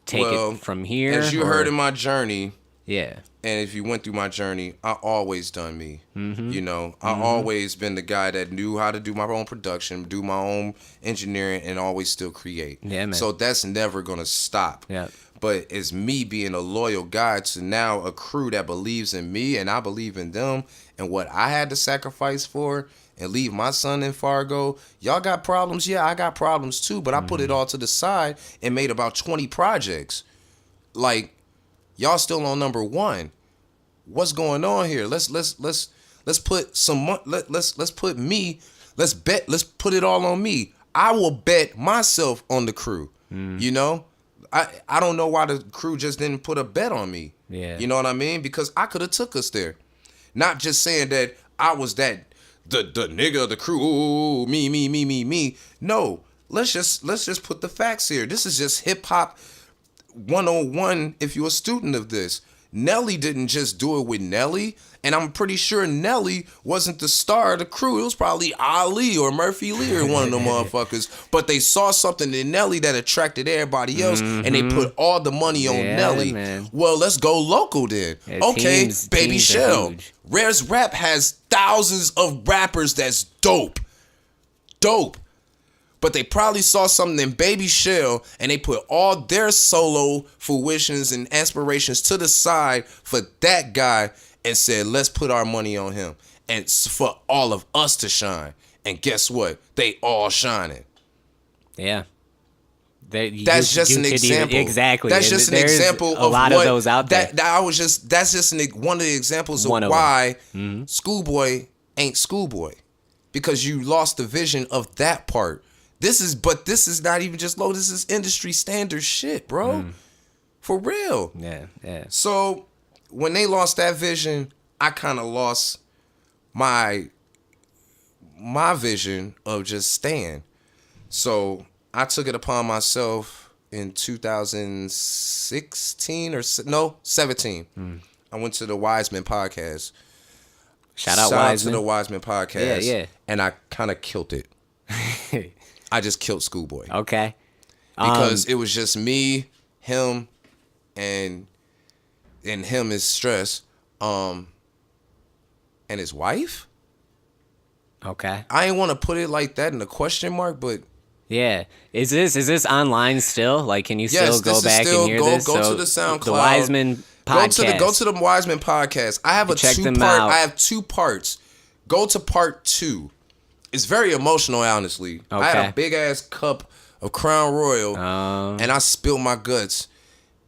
take it from here? As you heard in my journey, Yeah. And if you went through my journey, I always done me. Mm-hmm. You know, I always been the guy that knew how to do my own production, do my own engineering, and always still create. Yeah, man. So that's never gonna stop. Yeah. But it's me being a loyal guy to now a crew that believes in me and I believe in them and what I had to sacrifice for and leave my son in Fargo. Y'all got problems? Yeah, I got problems too, but I put it all to the side and made about 20 projects. Like, y'all still on number one. What's going on here? Let's put some let's put me, let's put it all on me. I will bet myself on the crew. You know? I don't know why the crew just didn't put a bet on me. Yeah. You know what I mean? Because I could have took us there. Not just saying that I was that the nigga of the crew. Ooh, me. No. Let's just put the facts here. This is just hip hop 101 if you're a student of this. Nelly didn't just do it with Nelly, and I'm pretty sure Nelly wasn't the star of the crew. It was probably Ali or Murphy Lee or one of them motherfuckers. But they saw something in Nelly that attracted everybody else, and they put all the money on Nelly. Man. Well, let's go local then. Yeah, okay, Baby teams are Shell. huge. Rare's Rap has thousands of rappers that's dope. But they probably saw something in Baby Shell and they put all their solo fruitions and aspirations to the side for that guy and said, let's put our money on him. And it's for all of us to shine. And guess what? They all shining. Yeah. That's just an example. Exactly. That's just an example of a lot what, of those out there. That's just one of the examples of why SkoolBoy ain't SkoolBoy. Because you lost the vision of that part. This is not even just low. This is industry standard shit, bro. For real. Yeah. So when they lost that vision, I kind of lost my vision of just staying. So I took it upon myself in 2016 17. I went to the Wisemen podcast. Shout out to the Wisemen podcast. Yeah. And I kind of killed it. I just killed SkoolBoy. Okay. Because it was just me, him, and him is Stress, and his wife. Okay. I ain't want to put it like that in a question mark, but yeah. Is this online still? Like, can you yes, still go back and hear this? Go to the SoundCloud. The Wisemen podcast. Go to the Wisemen podcast. I have Check them out. I have 2 parts. Go to part 2. It's very emotional, honestly. Okay. I had a big ass cup of Crown Royal, Oh. and I spilled my guts.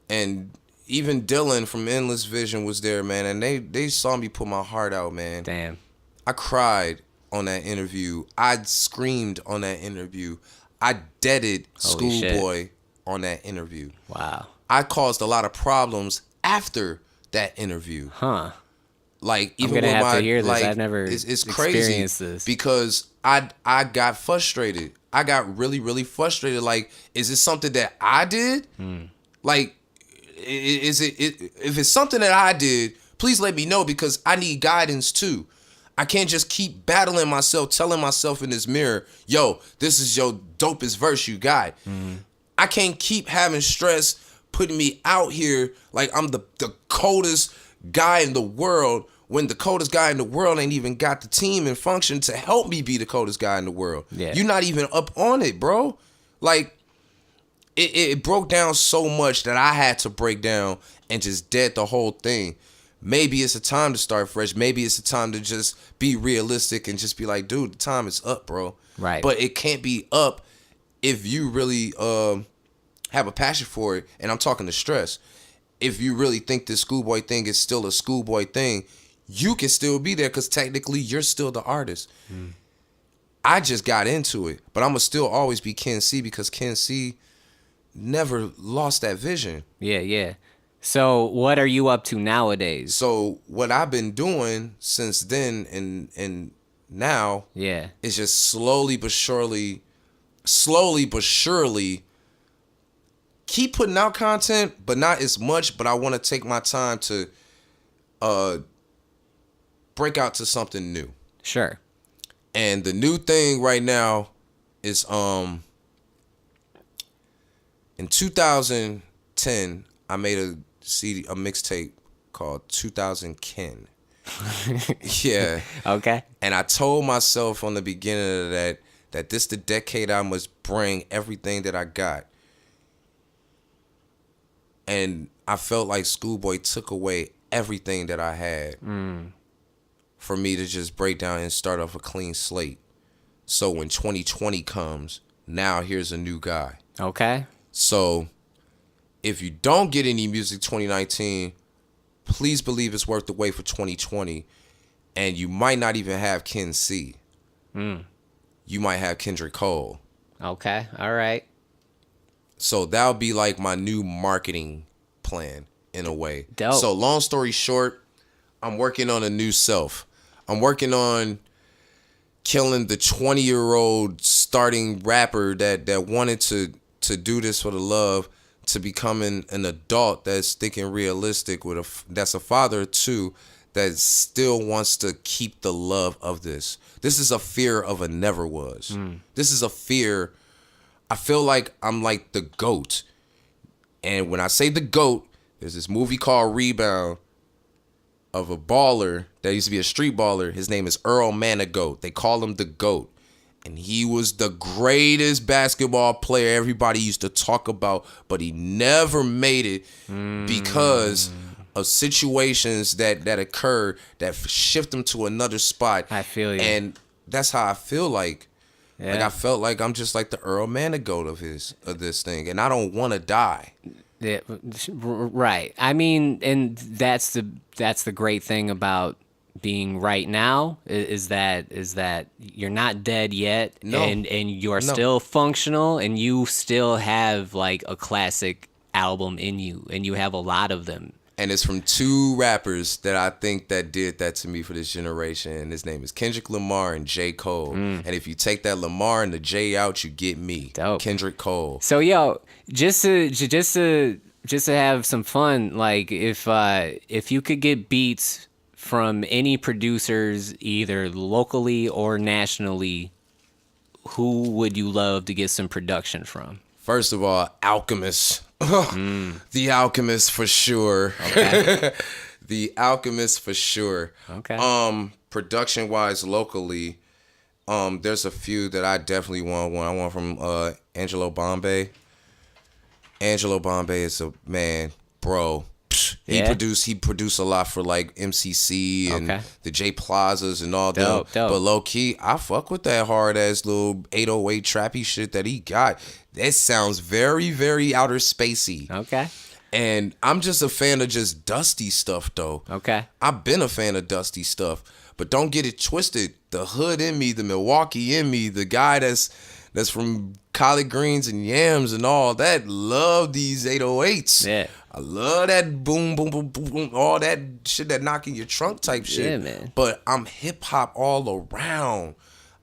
And even Dylan from Endless Vision was there, man, and they saw me put my heart out, man. Damn. I cried on that interview. I screamed on that interview. I deaded Holy SkoolBoy on that interview. Wow. I caused a lot of problems after that interview. Huh. Like, even I'm gonna with have my, to hear this. like, I've never it's crazy experienced this. because I got frustrated. I got really, really frustrated. Like, is this something that I did? Like, is it if it's something that I did, please let me know, because I need guidance too. I can't just keep battling myself, telling myself in this mirror, yo, this is your dopest verse you got. I can't keep having Stress putting me out here like I'm the coldest guy in the world, when the coldest guy in the world ain't even got the team and function to help me be the coldest guy in the world. Yeah. You're not even up on it, bro. Like, it broke down so much that I had to break down and just dead the whole thing. Maybe it's a time to start fresh. Maybe it's a time to just be realistic and just be like, dude, the time is up, bro. Right. But it can't be up if you really have a passion for it. And I'm talking to Stress. If you really think this SkoolBoy thing is still a SkoolBoy thing, you can still be there, because technically you're still the artist. I just got into it, but I'm going to still always be Ken C, because Ken C never lost that vision. Yeah. So what are you up to nowadays? So what I've been doing since then and now Yeah. is just slowly but surely keep putting out content, but not as much. But I want to take my time to break out to something new. Sure. And the new thing right now is in 2010 I made a mixtape called 2000 Ken. Yeah. Okay. And I told myself on the beginning of that this the decade I must bring everything that I got. And I felt like SkoolBoy took away everything that I had for me to just break down and start off a clean slate. So when 2020 comes, now here's a new guy. Okay. So if you don't get any music 2019, please believe it's worth the wait for 2020. And you might not even have Ken C. You might have Kendrick Cole. Okay. All right. So that'll be like my new marketing plan in a way. Dope. So long story short, I'm working on a new self. I'm working on killing the 20-year-old starting rapper that wanted to do this for the love, to becoming an adult that's thinking realistic that's a father too, that still wants to keep the love of this. This is a fear of a never was. This is a fear. I feel like I'm like the GOAT. And when I say the GOAT, there's this movie called Rebound of a baller that used to be a street baller. His name is Earl Manigault. They call him the GOAT. And he was the greatest basketball player everybody used to talk about, but he never made it because of situations that occurred that shift him to another spot. I feel you. And that's how I feel like. Yeah. Like I felt like I'm just like the Earl Manigault of this thing, and I don't want to die. Yeah, right. I mean, and that's the great thing about being right now is that you're not dead yet, No. and you're still functional, and you still have like a classic album in you, and you have a lot of them. And it's from two rappers that I think that did that to me for this generation. And his name is Kendrick Lamar and J. Cole. And if you take that Lamar and the J out, you get me. Dope. Kendrick Cole. So yo, just to have some fun, like if you could get beats from any producers, either locally or nationally, who would you love to get some production from? First of all, Alchemist. The Alchemist for sure. Okay. The Alchemist for sure. Okay. Production wise, locally, there's a few that I definitely want. I want from Angelo Bombay. Angelo Bombay is a man, bro. He Yeah? produced a lot for like MCC and Okay. the J Plazas and all Dope, that. dope. But low key, I fuck with that hard ass little 808 trappy shit that he got. That sounds very, very outer spacey. Okay. And I'm just a fan of just dusty stuff though. Okay. I've been a fan of dusty stuff, but don't get it twisted. The hood in me, the Milwaukee in me, the guy that's from collard greens and yams and all that, love these 808s. Yeah. I love that boom, boom, boom, boom, boom, all that shit that knock in your trunk type shit. Yeah, man. But I'm hip hop all around.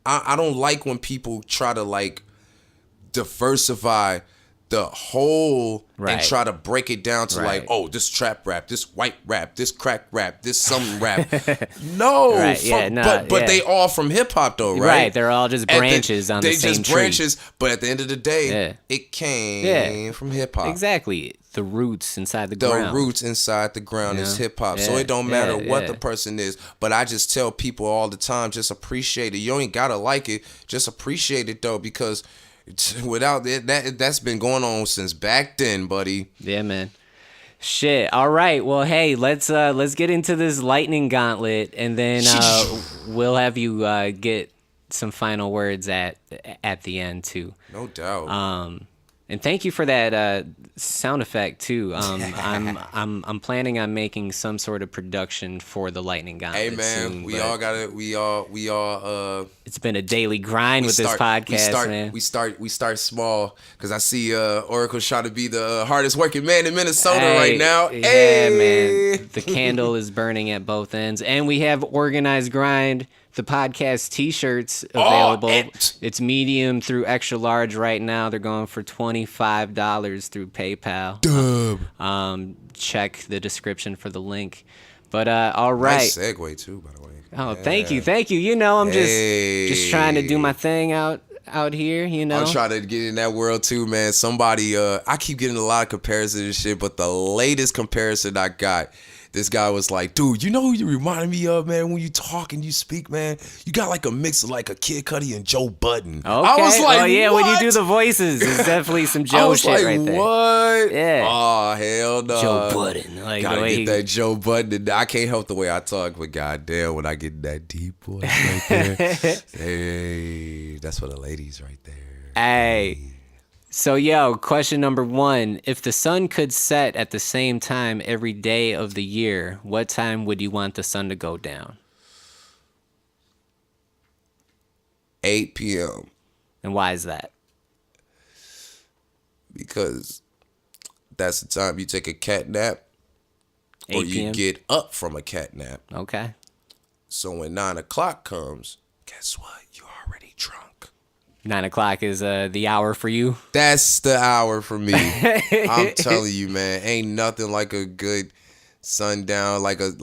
I don't like when people try to like diversify the whole Right. and try to break it down to Right. like, oh, this trap rap, this white rap, this crack rap, this something rap. No, Right, yeah, nah, but yeah. they all from hip hop though, right? Right, they're all just branches on the they same just tree. branches, but at the end of the day, Yeah. it came from hip hop. Exactly. The roots inside the The ground. roots inside the ground is Yeah. hip hop. So Yeah. it don't matter Yeah. what Yeah. the person is. But I just tell people all the time, just appreciate it. You ain't gotta like it. Just appreciate it though, because without it, that's been going on since back then, buddy. Yeah, man. Shit. All right. Well, hey, let's get into this lightning gauntlet, and then we'll have you get some final words at the end too. No doubt. And thank you for that sound effect too. I'm planning on making some sort of production for the lightning gauntlet. Hey man, soon, we but all got it. We all. It's been a daily grind We with this podcast, man. We start small because I see Oracle's trying to be the hardest working man in Minnesota right now. Yeah, Hey! man. The candle is burning at both ends, and we have Organized Grind, the podcast T-shirts available. Ent. It's medium through extra large right now. They're going for $25 through PayPal. Check the description for the link. But all right. Nice segue too, by the way. Oh, thank you. You know, I'm just trying to do my thing out here. You know. I'm trying to get in that world too, man. Somebody, I keep getting a lot of comparisons and shit, but the latest comparison I got, this guy was like, dude, you know who you reminded me of, man, when you talk and you speak, man? You got like a mix of like a Kid Cudi and Joe Budden. Okay. I was like, oh yeah, what? when you do the voices, it's definitely some Joe I was shit like, right there. what? Yeah. Oh, hell no. Joe Budden. Like, the Gotta way get he- that Joe Budden. I can't help the way I talk, but goddamn, when I get that deep voice right there, hey, that's for the ladies right there. Hey. So, yo, question number 1. If the sun could set at the same time every day of the year, what time would you want the sun to go down? 8 p.m. And why is that? because that's the time you take a cat nap or 8 you p.m.? get up from a cat nap. Okay. So when 9 o'clock comes, guess what? You're already drunk. 9 o'clock is the hour for you? That's the hour for me. I'm telling you, man, ain't nothing like a good sundown, like a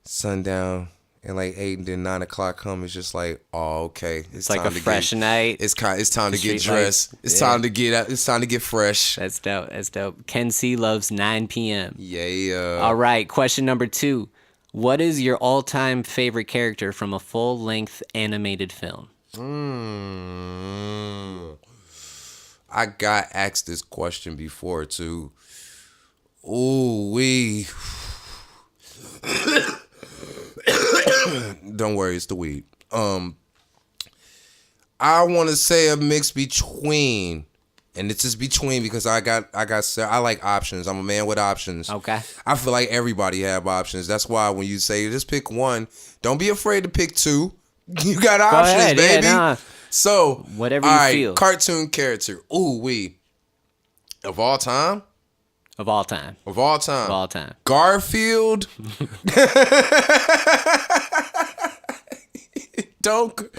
sundown. And like 8 and then 9 o'clock come, it's just like, oh, okay. It's like a fresh night. It's time to get Street dressed. lights. It's Yeah. time to get out. It's time to get fresh. That's dope. That's dope. Ken C loves 9 p.m. Yeah. All right. Question number 2. What is your all-time favorite character from a full-length animated film? I got asked this question before too. Ooh wee. Don't worry, it's the weed. I want to say a mix between, and it's just between because I like options. I'm a man with options. Okay. I feel like everybody have options. That's why when you say just pick one, don't be afraid to pick two. You got options, ahead. Yeah, baby. nah. So Whatever you all right, feel. cartoon character. Ooh wee. Of all time. Of all time. Of all time. Of all time. Garfield.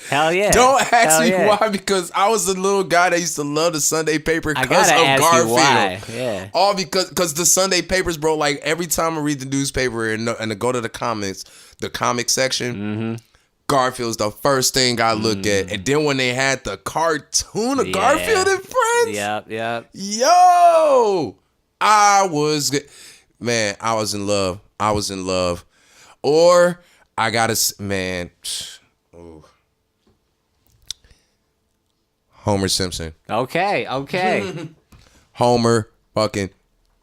Hell yeah. Don't ask Hell me yeah. why, because I was a little guy that used to love the Sunday paper I because gotta of ask Garfield. you why. Yeah. All because the Sunday papers, bro. Like every time I read the newspaper and I go to the comic section, Garfield's the first thing I look at. And then when they had the cartoon of Garfield and Friends, Yep. yo, I was in love. Or I gotta, man, ooh. Homer Simpson. Okay. Homer fucking.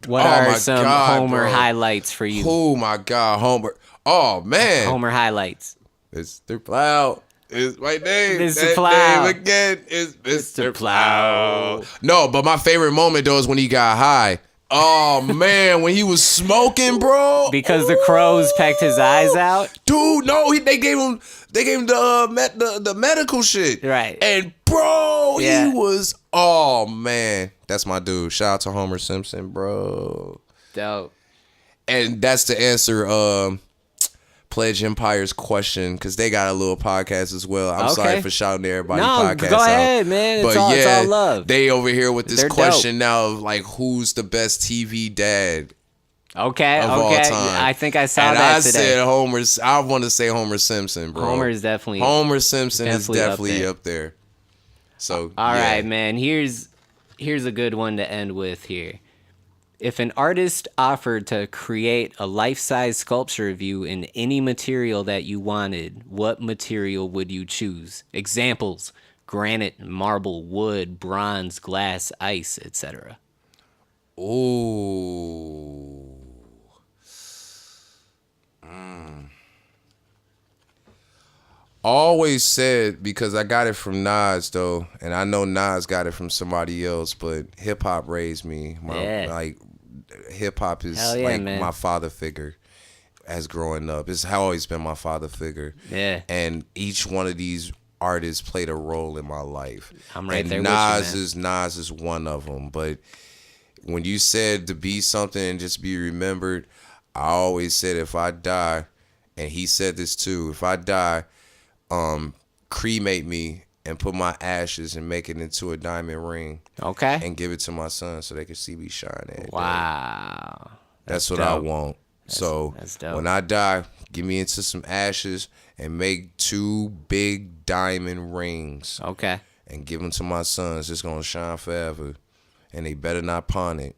What Oh are my some God, Homer bro. highlights for you? Oh my God, Homer. Oh man. Homer highlights. Mr. Plow is my name. Mr. That Plow. name again is Mr. Plow. Plow. No, but my favorite moment though is when he got high. Oh man, when he was smoking, bro. Because the crows pecked his eyes out? Dude, no, they gave him the medical shit. Right. And bro, Yeah. he was, oh man, that's my dude. Shout out to Homer Simpson, bro. Dope. And that's the answer. Pledge Empire's question, because they got a little podcast as well. I'm sorry Okay. for shouting everybody No, podcast go out. ahead, man. It's But all- yeah, it's all love. they over here with this They're question now of like, who's the best TV dad Okay. of all Okay. time? I think I saw and that I today. said I want to say Homer Simpson, bro. Homer is definitely. Homer Simpson is definitely up definitely there. up there. So All yeah. right, man. Here's a good one to end with here. If an artist offered to create a life-size sculpture of you in any material that you wanted, what material would you choose? Examples: granite, marble, wood, bronze, glass, ice, etc. Ooh. Always said, because I got it from Nas though, and I know Nas got it from somebody else, but hip hop raised me. Like hip hop is Hell yeah, like man. my father figure as growing up. It's always been my father figure. Yeah. And each one of these artists played a role in my life. I'm right and there with you, Nas is one of them. But when you said to be something and just be remembered, I always said if I die, and he said this too, if I die, cremate me and put my ashes and make it into a diamond ring Okay. and give it to my son so they can see me shine every day. Wow. That's what I dope. want. So that's dope. when I die, give me into some ashes and make 2 big diamond rings Okay. and give them to my sons. It's gonna shine forever, and they better not pawn it.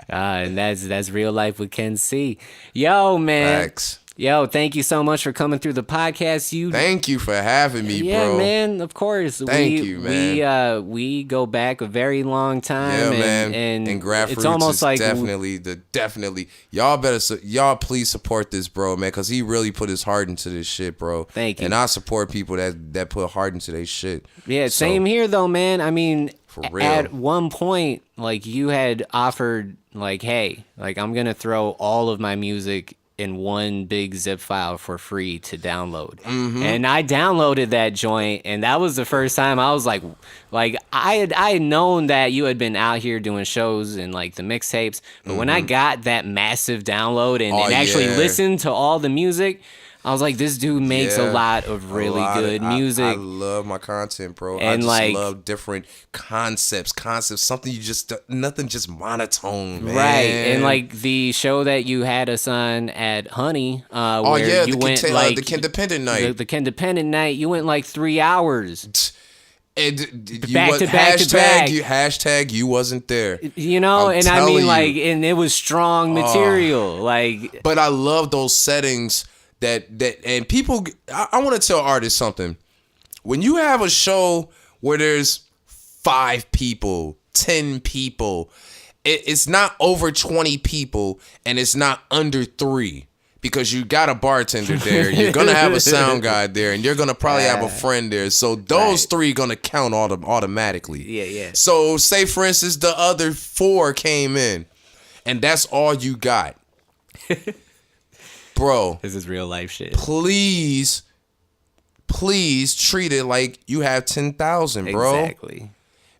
And that's real life with Ken C. Yo, man. Facts. Yo, thank you so much for coming through the podcast. Thank you for having me, yeah, bro. man, of course. Thank you, man. We go back a very long time. Yeah, and, man. And Grassroots it's almost is like definitely. Y'all please support this, bro, man, because he really put his heart into this shit, bro. Thank you. And I support people that put heart into their shit. Yeah, same here though, man. I mean, For real. at one point, like you had offered, like, hey, like I'm gonna throw all of my music in one big zip file for free to download. And I downloaded that joint, and that was the first time I was like I had known that you had been out here doing shows and like the mixtapes, but when I got that massive download and actually listened to all the music, I was like, this dude makes a lot of really good music. I love my content, bro. And I just like, love different concepts. Something nothing just monotone, man. Right, and like the show that you had us on at Honey, where you went like the Kendependent night. The Kendependent night, you went like 3 hours. And Back to back to back. Hashtag you wasn't there. You know, I'm and I telling mean you. like, and it was strong material. Like, But I love those settings that and people. I want to tell artists something. When you have a show where there's 5 people, 10 people, it's not over 20 people, and it's not under 3. Because you got a bartender there, you're gonna have a sound guy there, and you're gonna probably have a friend there. So those 3 gonna count automatically. Yeah. So say for instance the other 4 came in, and that's all you got, bro. this is real life shit. Please treat it like you have 10,000, bro. Exactly.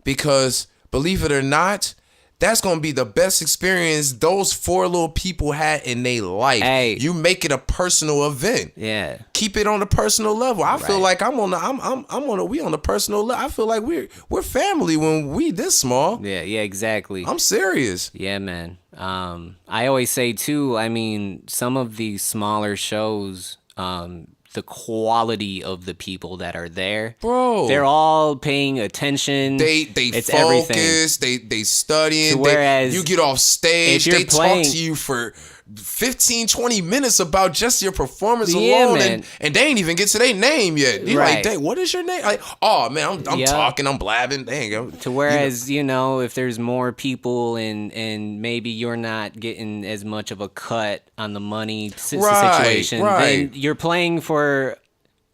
Because believe it or not, that's going to be the best experience those 4 little people had in their life. Hey. You make it a personal event. Yeah. Keep it on the personal level. I feel like we on the personal level. I feel like we're family when we this small. Yeah, exactly. I'm serious. Yeah, man. I always say too, I mean, some of these smaller shows, the quality of the people that are there, Bro. they're all paying attention. They it's focus, everything. they studying. Whereas you get off stage, if you're they playing- talk to you for 15, 20 minutes about just your performance Yeah, alone, man. and they ain't even get to their name yet. You're Right. like, dang, what is your name? Like, oh man, I'm Yeah. talking, I'm blabbing. Dang. To whereas, you know, if there's more people and maybe you're not getting as much of a cut on the money situation, then you're playing for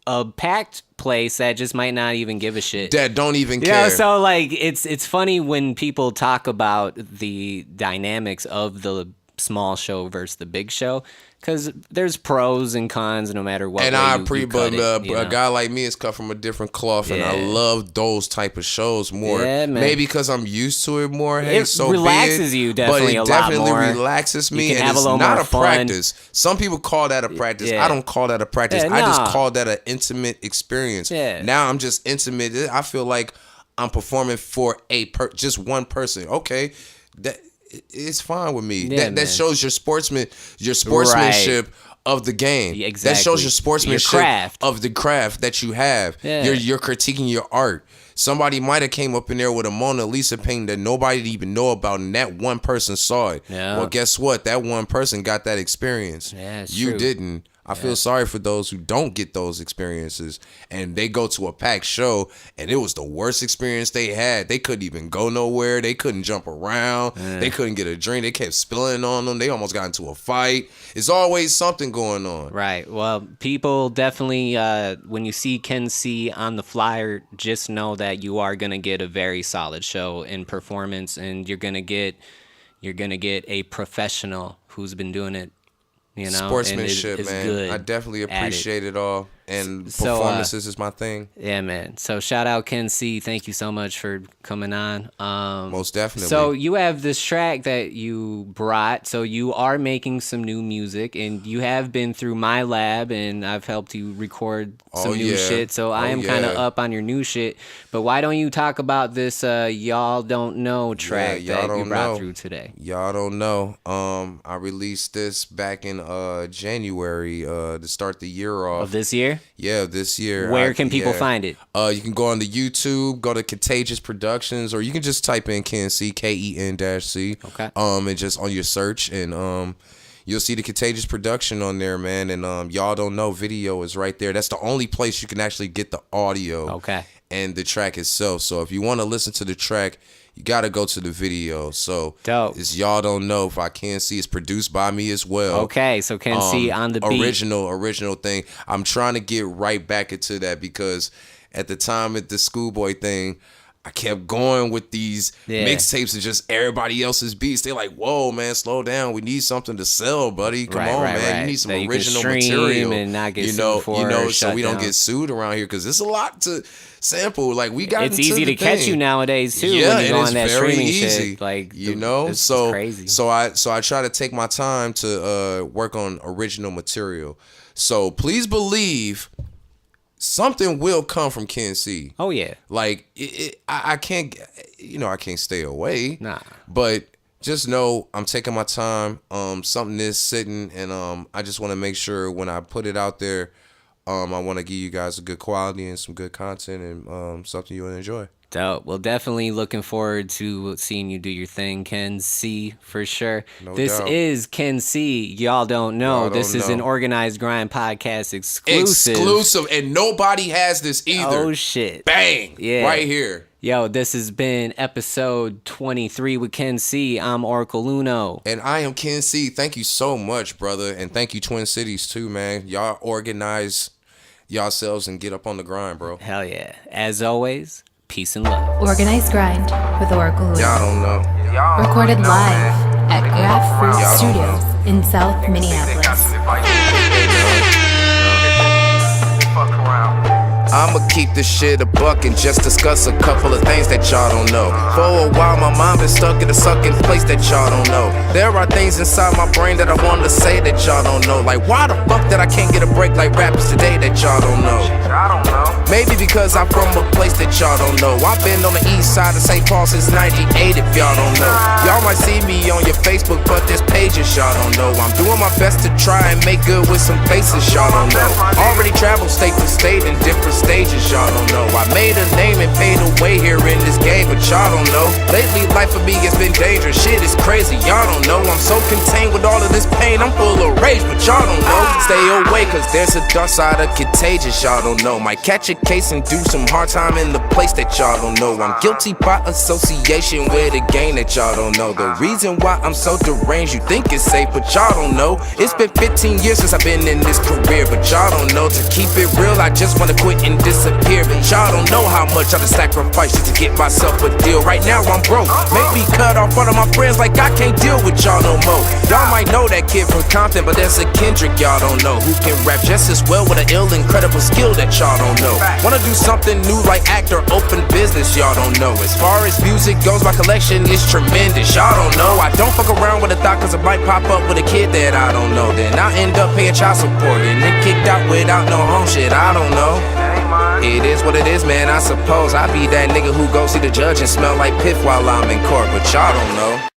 a packed place that just might not even give a shit. That don't even care. Yeah, so like it's funny when people talk about the dynamics of the small show versus the big show, because there's pros and cons no matter what. And way I you appreciate, cut but it, you a know? guy like me is cut from a different cloth, and I Yeah. love those type of shows more. Yeah, man. Maybe because I'm used to it more. Hey, It so relaxes be it, you definitely but a it lot definitely more. relaxes me, You can and have a it's little not more a fun. practice. Some people call that a practice. Yeah. I don't call that a practice. Yeah, I just nah. call that an intimate experience. Yeah. Now I'm just intimate. I feel like I'm performing for just one person. Okay, it's fine with me. Yeah, that man. shows your sportsmanship of the game. Yeah, That exactly. shows your sportsmanship Your craft. of the craft that you have. Yeah. You're critiquing your art. Somebody might have came up in there with a Mona Lisa painting that nobody even know about, and that one person saw it. Yeah. Well, guess what? That one person got that experience. Yeah, it's you true. didn't. I feel sorry for those who don't get those experiences, and they go to a packed show and it was the worst experience they had. They couldn't even go nowhere. They couldn't jump around. They couldn't get a drink. They kept spilling on them. They almost got into a fight. It's always something going on. Right. Well, people definitely, when you see Ken C on the flyer, just know that you are gonna get a very solid show in performance, and you're gonna get a professional who's been doing it. You know, Sportsmanship, and is man. good I definitely at it. appreciate it all. And So, performances is my thing. Yeah, man. So shout out Ken C. Thank you so much for coming on. Most definitely. So you have this track that you brought. So you are making some new music, and you have been through my lab, and I've helped you record some new shit. So I am kind of up on your new shit. But why don't you talk about this Y'all Don't Know track Y'all that you Don't brought Know. through today? Y'all don't know. I released this back in January to start the year off. Of this year? Yeah, this year. Where can people find it? You can go on the YouTube, go to Contagious Productions, or you can just type in Ken C, KEN-C. Okay. And just on your search, and you'll see the Contagious production on there, man. And Y'all Don't Know video is right there. That's the only place you can actually get the audio. Okay. And the track itself. So if you want to listen to the track, you got to go to the video. So dope. It's Y'all Don't Know if I Can See. It's produced by me as well. Okay, so Ken C on the beat. Original thing. I'm trying to get right back into that because at the time at the SkoolBoy thing, I kept going with these mixtapes and just everybody else's beats. They're like, whoa, man, slow down. We need something to sell, buddy. Come on, man. You need some that original material and not get sued for so we don't get sued around here because it's a lot to sample. Like we got. It's easy to catch you nowadays too. Yeah, when you go on that very streaming easy. shit. Like it's crazy. So I try to take my time to work on original material. So please believe. Something will come from Ken C. Oh yeah. Like I can't, I can't stay away. Nah. But just know I'm taking my time. Something is sitting, and I just want to make sure when I put it out there, I want to give you guys a good quality and some good content and something you'll enjoy. Dope. Well, definitely looking forward to seeing you do your thing, Ken C, for sure. This doubt. is Ken C. Y'all don't know. This is an Organized Grind podcast exclusive. And nobody has this either. Oh, shit. Bang. Yeah. Right here. Yo, this has been episode 23 with Ken C. I'm Oracle Uno. And I am Ken C. Thank you so much, brother. And thank you, Twin Cities, too, man. Y'all organize yourselves and get up on the grind, bro. Hell yeah. As always, peace and love. Organized Grind with Oracle Uno. Y'all don't know. Recorded live at Graph Fruit Studios in South Minneapolis. I'ma keep this shit a buck and just discuss a couple of things that y'all don't know. For a while, my mind been stuck in a sucking place that y'all don't know. There are things inside my brain that I want to say that y'all don't know. Like, why the fuck that I can't get a break like rappers today that y'all don't know? Maybe because I'm from a place that y'all don't know. I've been on the east side of St. Paul since 98 if y'all don't know. Y'all might see me on your Facebook, but there's pages y'all don't know. I'm doing my best to try and make good with some faces y'all don't know. Already traveled state to state in different stages, y'all don't know. I made a name and paid a way here in this game, but y'all don't know. Lately, life for me has been dangerous. Shit is crazy, y'all don't know. I'm so contained with all of this pain, I'm full of rage, but y'all don't know. Stay away, cause there's a dark side of contagious, y'all don't know. Might catch a case and do some hard time in the place that y'all don't know. I'm guilty by association with a gang that y'all don't know. The reason why I'm so deranged, you think it's safe, but y'all don't know. It's been 15 years since I've been in this career, but y'all don't know. To keep it real, I just wanna quit and disappear, but y'all don't know how much I've sacrificed just to get myself a deal. Right now I'm broke, make me cut off one of my friends like I can't deal with y'all no more. Y'all might know that kid from Compton, but there's a Kendrick y'all don't know, who can rap just as well with an ill, incredible skill that y'all don't know. Wanna do something new like act or open business, y'all don't know. As far as music goes, my collection is tremendous, y'all don't know. I don't fuck around with a thought cause I might pop up with a kid that I don't know. Then I end up paying child support and then kicked out without no home shit, I don't know. It is what it is, man, I suppose. I be that nigga who goes see the judge and smell like piff while I'm in court, but y'all don't know.